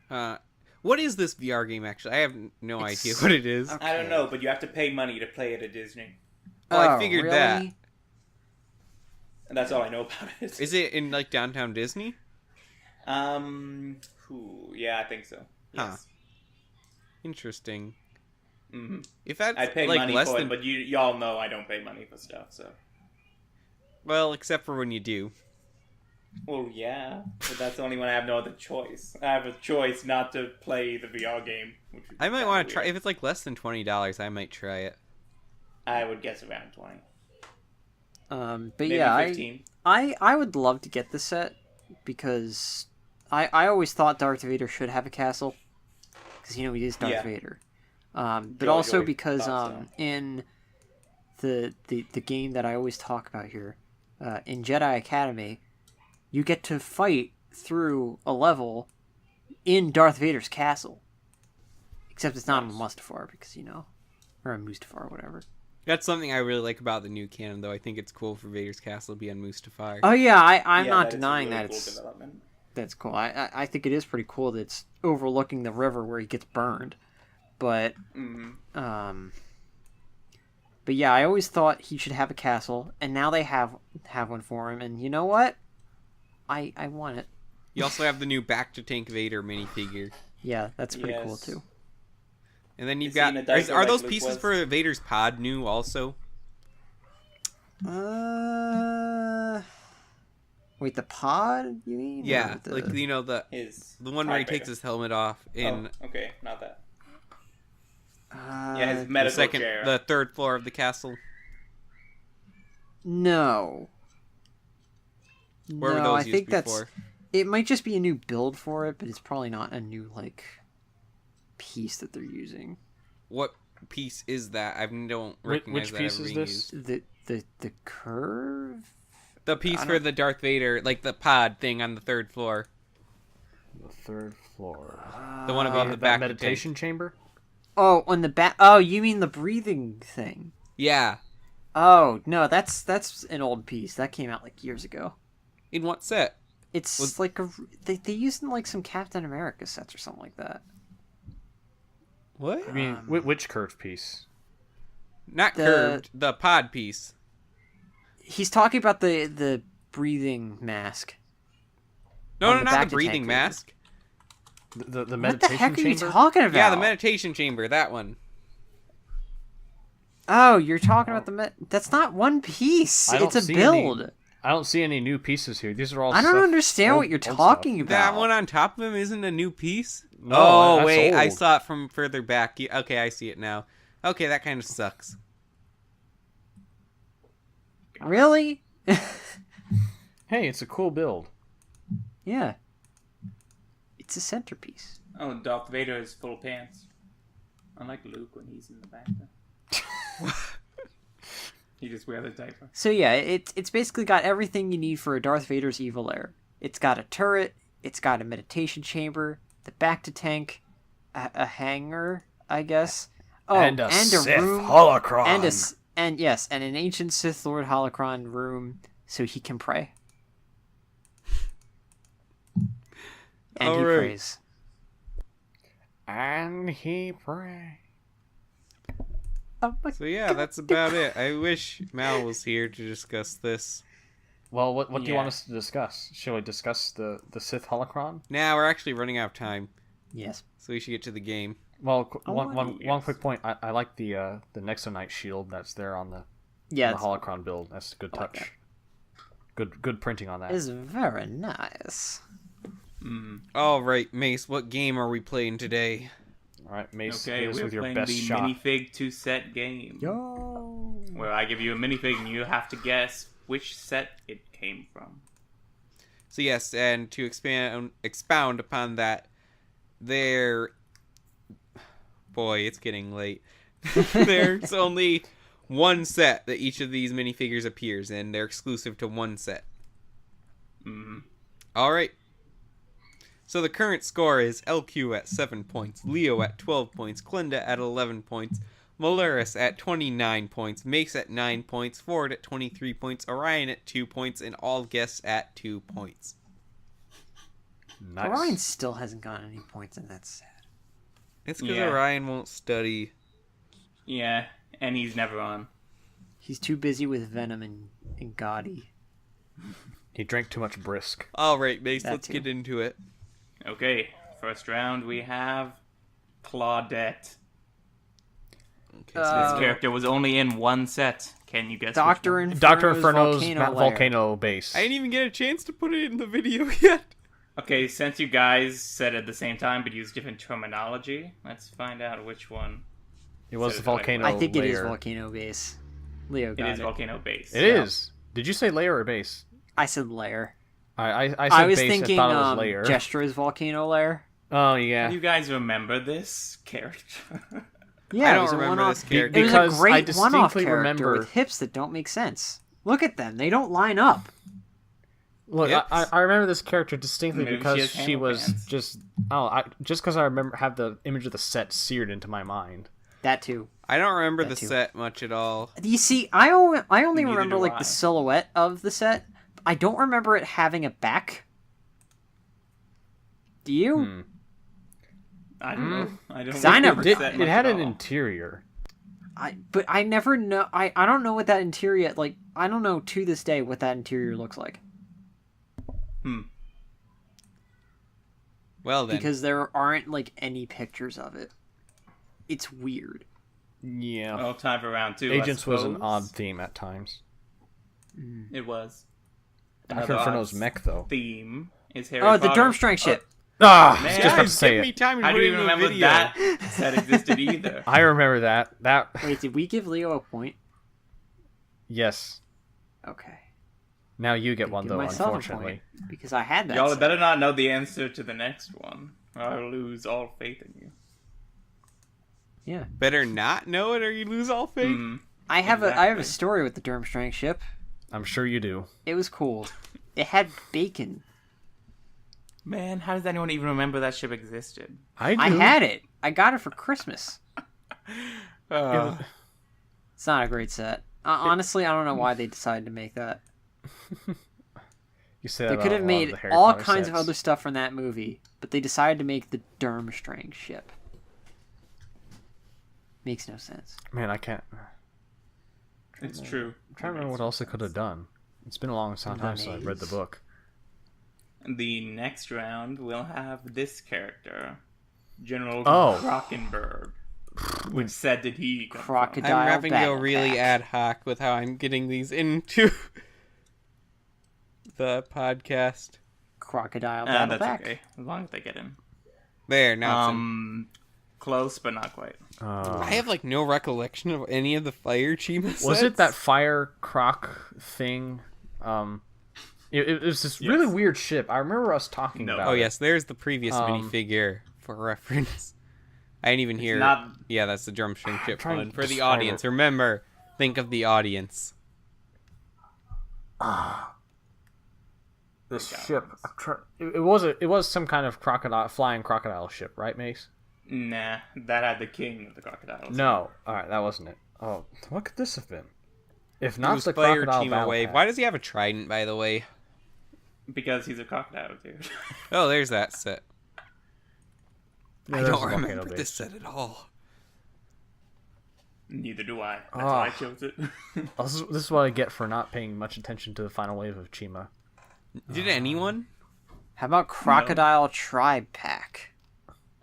know. What is this VR game actually? I have no It's- idea what it is. Okay. I don't know, but you have to pay money to play it at Disney. Oh, I figured that. really? And that's all I know about it. Is it in like downtown Disney? Yeah, I think so. Yes. Interesting. hmm If that's I pay like money less for than it, but y'all know I don't pay money for stuff, so. well, except for when you do. Well, yeah, but that's only when I have no other choice. I have a choice not to play the VR game. Which would be I might kinda want to try. weird. If it's like less than $20, I might try it. I would guess around 20. But Maybe yeah, 15. I would love to get the set because I always thought Darth Vader should have a castle because he is Darth Yeah. Vader. But Joy, also joy. because Thought so. in the game that I always talk about here, in Jedi Academy, you get to fight through a level in Darth Vader's castle. Except it's not on Mustafar because or on Mustafar or whatever. That's something I really like about the new canon, though. I think it's cool for Vader's castle to be on Mustafar. Oh yeah, I'm Yeah, not that is a denying really that cool it's development. that's cool. I think it is pretty cool that it's overlooking the river where he gets burned. But Mhm. but yeah, I always thought he should have a castle, and now they have one for him. And you know what? I want it. You also have the new Back to Tank Vader minifigure. Yeah, that's pretty cool Yes. too. And then you've Is he got... in a diaper Are like those Luke pieces was? for Vader's pod new also? Wait, the pod? You mean? Yeah, Or the... like, the His one where he TIE takes Fighter. his helmet off in Oh, okay, not that. Uh, Yeah, his the medical chair. the third floor of the castle. No. Where were no, those I used think before? it might just be a new build for it, but it's probably not a new piece that they're using. What piece is that? I don't recognize Which that piece ever is being this? used. The curve. The piece for the Darth Vader, like the pod thing on the 3rd floor. The 3rd floor. The one above the That back meditation chamber? Oh, on the back. Oh, you mean the breathing thing? Yeah. Oh no, that's an old piece that came out like years ago. In what set? It's like they used in like some Captain America sets or something like that. What? I mean, which curved piece? Not curved. The pod piece. He's talking about the breathing mask. No, On no, the not back the to breathing tank mask. The What the meditation heck are you chamber? talking about? Yeah, the meditation chamber. That one. Oh, you're talking about that's not one piece. I don't It's a see build. I don't see any new pieces here. These are all. I don't stuff- understand old- what you're old talking stuff. about. That one on top of him isn't a new piece? No, oh, that's wait. I old. saw it from further back. Okay, I see it now. Okay, that kind of sucks. Really? Hey, it's a cool build. Yeah. It's a centerpiece. Oh, Darth Vader is full pants. Unlike Luke when he's in the back. He just wears a diaper. So yeah, it's basically got everything you need for a Darth Vader's evil lair. It's got a turret, it's got a meditation chamber, the back to tank, a hangar, I guess. Oh, and a Sith room, holocron. and an ancient Sith Lord holocron room so he can pray. And he Alright. prays. And he pray. Oh my So yeah, that's about it. I wish Mal was here to discuss this. Well, what do you Yeah. want us to discuss? Shall we discuss the Sith holocron? Now we're actually running out of time, Yes. so we should get to the game. Well, Oh, one yes. quick point. I like the Nexonite shield that's there on the Yeah, the holocron build. That's a good I like touch. Good printing on that. it's very nice. All right, Mace, what game are we playing today? All right, Mace, Okay, hit us we're with your playing best the shot. minifig 2-set game. Yo. Where I give you a minifig and you have to guess which set it came from. So yes, and to expound upon that, boy, it's getting late. There's only one set that each of these minifigures appears in. They're exclusive to one set. All right. So the current score is LQ at 7 points, Leo at 12 points, Glinda at 11 points, Malaris at 29 points, Mace at 9 points, Ford at 23 points, Orion at 2 points, and all guests at 2 points. Nice. Orion still hasn't gotten any points, and that's sad. It's because Yeah. Orion won't study. Yeah, and he's never on. He's too busy with Venom and Gotti. He drank too much brisk. All right, Mace, That let's too. get into it. Okay, first round we have Claudette. Okay, This character was only in one set. Can you guess? Doctor which one? Inferno's Dr. Inferno's volcano lair. volcano base. I didn't even get a chance to put it in the video yet. Okay, since you guys said it at the same time but used different terminology, let's find out which one. It was So the it's like- volcano I think it is lair. volcano base. Leo It got is it. Volcano Base. It is. Did you say layer or base? I said lair. I said I was base. thinking I thought it was layer. Jestra's volcano lair. Oh yeah. Do you guys remember this character? Yeah, I it don't was a remember one-off. this character. It was Because a I great one-off distinctly character remember- with hips that don't make sense. Look at them; they don't line up. Look, Yep. I remember this character distinctly Maybe she because has she handle was pants. just just because I have the image of the set seared into my mind. That too. I don't remember That the too. set much at all. You see, I only Neither remember do like I. the silhouette of the set. I don't remember it having a back. Do you? I don't know. I don't. 'Cause I remember never this got set it. It much had at an all. interior. But I never know. I don't know what that interior like. I don't know to this day what that interior looks like Well then, because there aren't like any pictures of it. It's weird. Yeah. Well, time for round two. Agents I was an suppose. odd theme at times. It was. Dr. Another Inferno's odd mech though. theme is Harry Oh, the Potter. Durmstrang ship. Ah, I Man. was just about to guys, say give me it. time to I put don't it even in the remember video. that set existed either. I remember that. That Wait, did we give Leo a point? yes. Okay. Now you get one Give though, myself a unfortunately. point because I had that. Y'all set. better not know the answer to the next one, or I'll lose all faith in you. Yeah. Better not know it or you lose all faith. I have a Exactly. story with the Durmstrang ship. I'm sure you do. It was cool. It had bacon. Man, how does anyone even remember that ship existed? I do. I had it. I got it for Christmas. Uh, It's not a great set. Honestly, I don't know why they decided to make that. You say that They about could a have lot made of the Harry all Potter kinds of sets. other stuff from that movie, but they decided to make the Durmstrang ship. Makes no sense. Man, I can't. it's true. I'm trying to remember what else they could have done. It's been a long time since I've read the book. The next round, we'll have this character, General Oh. Krockenberg. Which set did he come from? Crocodile I'm having to go battle really pack. ad hoc with how I'm getting these into the podcast. Crocodile battle That's pack. okay, as long as they get in. There, now it's in. Close, but not quite. I have like no recollection of any of the Fire Chima sets. Was it that fire croc thing? It was this really weird ship. I remember us talking No. about Oh it. yes, there's the previous minifigure for reference. I didn't even hear. not- Yeah, that's the Durmstrang ship trying one to for the describe audience. it. Remember, think of the audience. This ship. It was some kind of flying crocodile ship, right, Mace? Nah, that had the king of the crocodiles. No. All right, that wasn't it. Oh, what could this have been? If It not was the Fire crocodile Chima battle wave. pack. Why does he have a trident, by the way? Because he's a crocodile, dude. Oh, there's that set. Yeah, I there's don't the volcano remember base. this set at all. Neither do I. That's why I chose it. This is what I get for not paying much attention to the final wave of Chima. Did anyone? How about Crocodile Tribe Pack?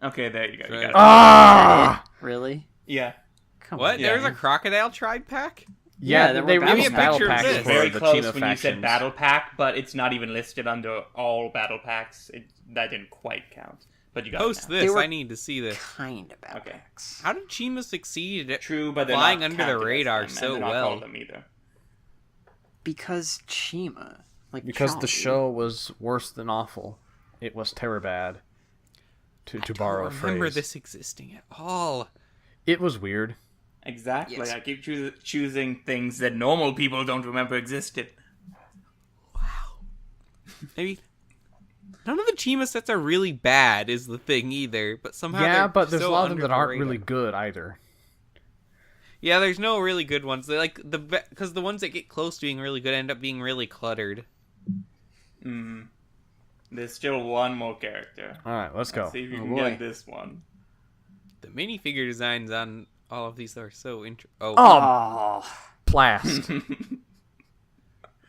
Okay, there you go. You got it. Ah! Really? Yeah. Come What? on. Yeah. There's a crocodile tribe pack? Yeah, there they were released battle battle packs. packs It's for Very the close Chima when factions. you said battle pack, but it's not even listed under all battle packs. That didn't quite count. But you got Post it now. this. were- I need to see this. Kind of battle Okay. packs. How did Chima succeed at True, but they're flying not under the counted as radar them, and so they're not well? called them either. Because Chima. Like Because the jolly. show was worse than awful. It was terror bad. To borrow I a don't phrase. remember this existing at all. It was weird. Exactly. Yes. I keep choosing things that normal people don't remember existed. Maybe none of the Chima sets are really bad, is the thing either. But somehow Yeah, they're but there's so a lot of them under that the aren't radar. really good either. Yeah, there's no really good ones. They like because the ones that get close to being really good end up being really cluttered. There's still one more character. All right, let's go. See if you Oh, can boy. get this one. The minifigure designs on all of these are so interesting. Oh, Oh. Blast. well,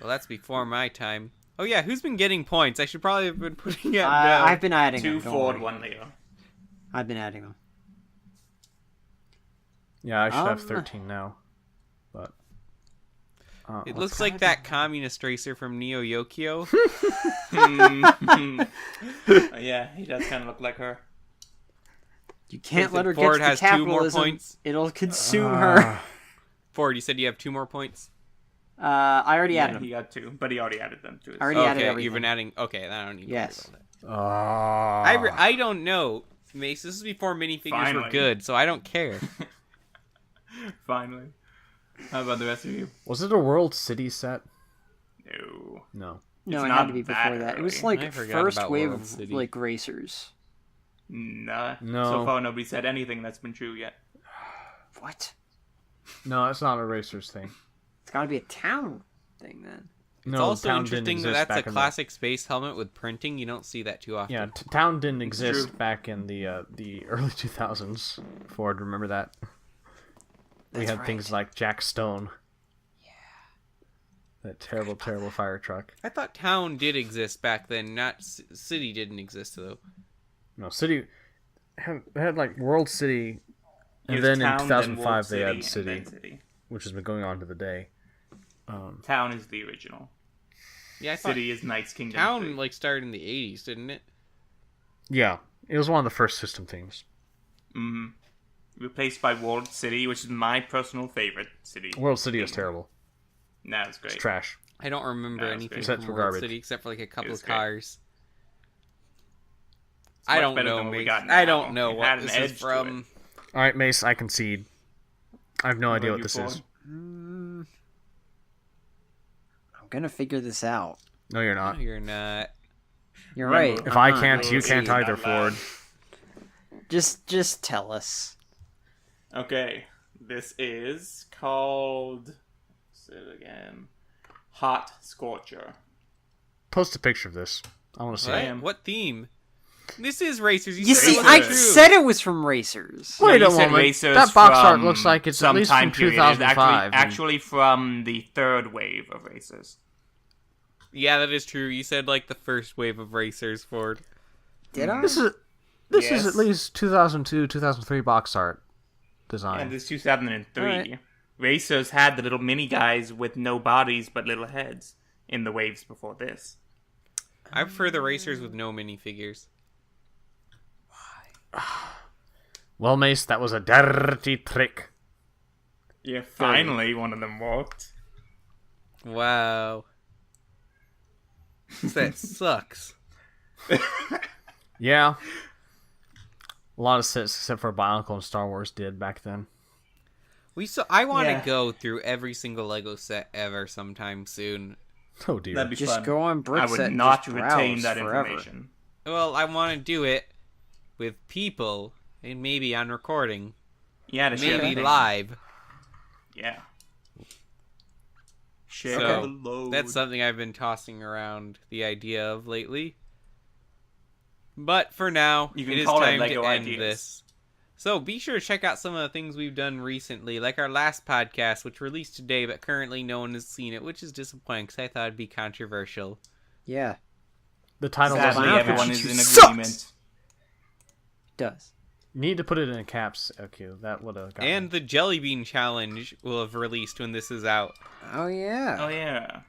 that's before my time. Oh yeah, who's been getting points? I should probably have been putting it down. I've been adding 2 them. don't forward, worry. 1 Leo. I've been adding them. Yeah, I should have Um, 13 now. But It looks like that communist racer from Neo Yokio. Yeah, he does kind of look like her. You can't Listen, let her Ford get has to 2 more capitalism. points. It'll consume her. Ford, you said you have 2 more points. I already added Yeah, them. he got 2, but he already added them to his. Already added Okay, everything. you've been adding. Okay, then I don't need to Yes. worry about that. Ah. I don't know, Mace. This is before minifigures were Finally. good, so I don't care. Finally. How about the rest of you? Was it a World City set? No. No. No, It's it not had to be that before that. It was early. like I forgot first about wave World of City. like racers. Nah. No. So far, nobody said anything that's been true yet. What? No, it's not a racers thing. It's got to be a town thing then. It's No, also Town didn't interesting that exist that's a back in classic space helmet with printing. You don't see that too often. Yeah, Town didn't It's exist true. back in the early 2000s. Ford, remember that? We That's had right. things like Jack Stone. Yeah. That terrible, terrible fire truck. I thought Town did exist back then. Not City didn't exist though. No, City had like World City, and Here's then Town, in then 2005 World they had and City, then City. which has been going on to the day. Town is the original. Yeah, I thought City is Knights Kingdom. Town 3. like started in the 80s, didn't it? Yeah, it was one of the first system themes. Replaced by World City, which is my personal favorite city. World City is terrible. Nah, it's great. It's trash. I don't remember That's anything great. Sets from were World garbage. City except for like a couple was of great. cars. much I don't better know, than what we mate. got I now. don't know It what had an this edge is to from. All right, Mace, I concede. I have no idea what You this Ford? is. I'm gonna figure this out. No, you're No, not. you're not. You're Remember- right. If I'm I not. can't, you can't Out either, loud. Ford. Just tell us. Okay, this is called. Say it again. Hot Scorcher. Post a picture of this. I want to see What? it. am. What theme? This is Racers. You said it see, wasn't I true. said it was from Racers. Wait you a said moment. Racers That box art from looks like it's at some least time from period. It's 2005. actually from the third wave of Racers. Yeah, that is true. You said like the first wave of Racers, Ford. Did I? This is Yes. at least 2002, 2003 box art design. And this is 2003. Alright. Racers had the little mini guys with no bodies but little heads in the waves before this. I prefer the Racers with no minifigures. Well, Mace, that was a dirty trick. Yeah, finally one of them worked. Wow. That sucks. Yeah. A lot of sets, except for Bionicle and Star Wars, did back then. I want to Yeah. go through every single Lego set ever sometime soon. Oh dear. That'd be Just fun. go on I Brickset would and not just retain browse that forever. information. Well, I want to do it with people and maybe on recording, Yeah, to share the maybe thing. live. Yeah. Share So, the load. that's something I've been tossing around the idea of lately. But for now, You can it is call it time Lego to end ideas. this. So be sure to check out some of the things we've done recently, like our last podcast, which released today, but currently no one has seen it, which is disappointing because I thought it'd be controversial. Yeah, The title Sadly, doesn't everyone match. is in Sucks! agreement. does. Need to put it in caps, OQ. That would have got And me. the Jelly Bean Challenge will have released when this is out. Oh yeah. Oh yeah.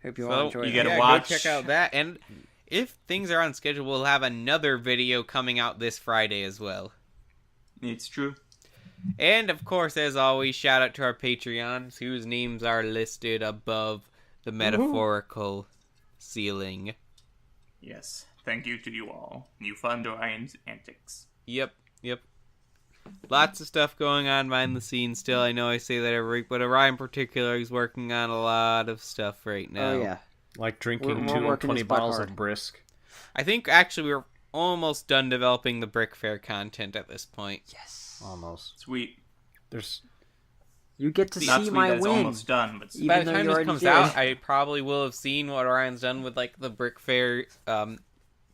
Hope you all So enjoy you that. gotta yeah, watch- go check out that. And if things are on schedule, we'll have another video coming out this Friday as well. It's true. And of course, as always, shout out to our Patreons whose names are listed above the metaphorical ceiling. Yes. Thank you to you all. You fund Orion's antics. Yep. Lots of stuff going on behind the scenes still. I know I say that every week, but Orion in particular is working on a lot of stuff right now. Oh yeah. Like drinking We're working 220 this butt bottles hard. of brisk. I think actually we're almost done developing the Brick Fair content at this point. Yes. Almost. Sweet. There's You get to Not see sweet my that it's win. almost done, but Even By the though time you this already comes did. out, I probably will have seen what Orion's done with like the Brick Fair.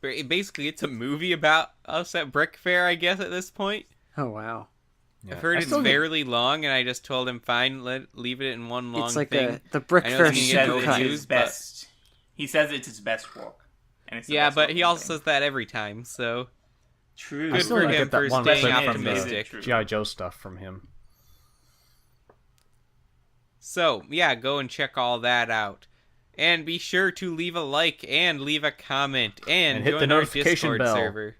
Basically, it's a movie about us at Brick Fair, I guess. At this point, Oh wow. I've heard I it's still get- fairly long, and I just told him fine, leave it in one long It's like thing. the Brick I know Fair it's he gonna says get super no it's cut. views, his but- best. He says it's his best work. And it's the Yeah, best but work he of also the thing. says that every time. So True. good still for don't him get that for one staying clip from the optimistic. True. G.I. Joe stuff from him. So, yeah, go and check all that out. And be sure to leave a like and leave a comment and hit join the our notification Discord bell. server.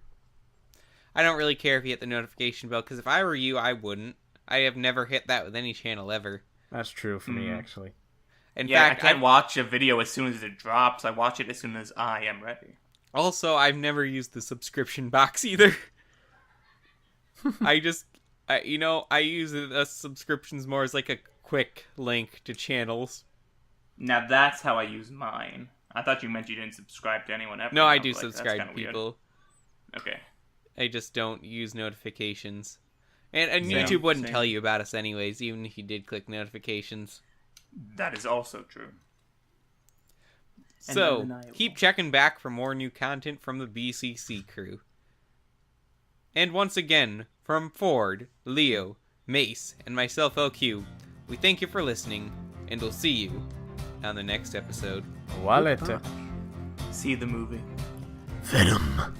I don't really care if you hit the notification bell, because if I were you, I wouldn't. I have never hit that with any channel ever. That's true for me, actually. In Yeah, fact, I can't watch a video as soon as it drops. I watch it as soon as I am ready. also, I've never used the subscription box either. I use the subscriptions more as like a quick link to channels. Now that's how I use mine. I thought you meant you didn't subscribe to anyone ever. No, I was do like, that's subscribe to kinda weird. people. Okay. I just don't use notifications. And Same, YouTube wouldn't same. tell you about us anyways, even if you did click notifications. That is also true. And So, undeniable. keep checking back for more new content from the BCC crew. And once again, from Ford, Leo, Mace, and myself, LQ, we thank you for listening, and we'll see you on the next episode. Wallet. See the movie. Venom.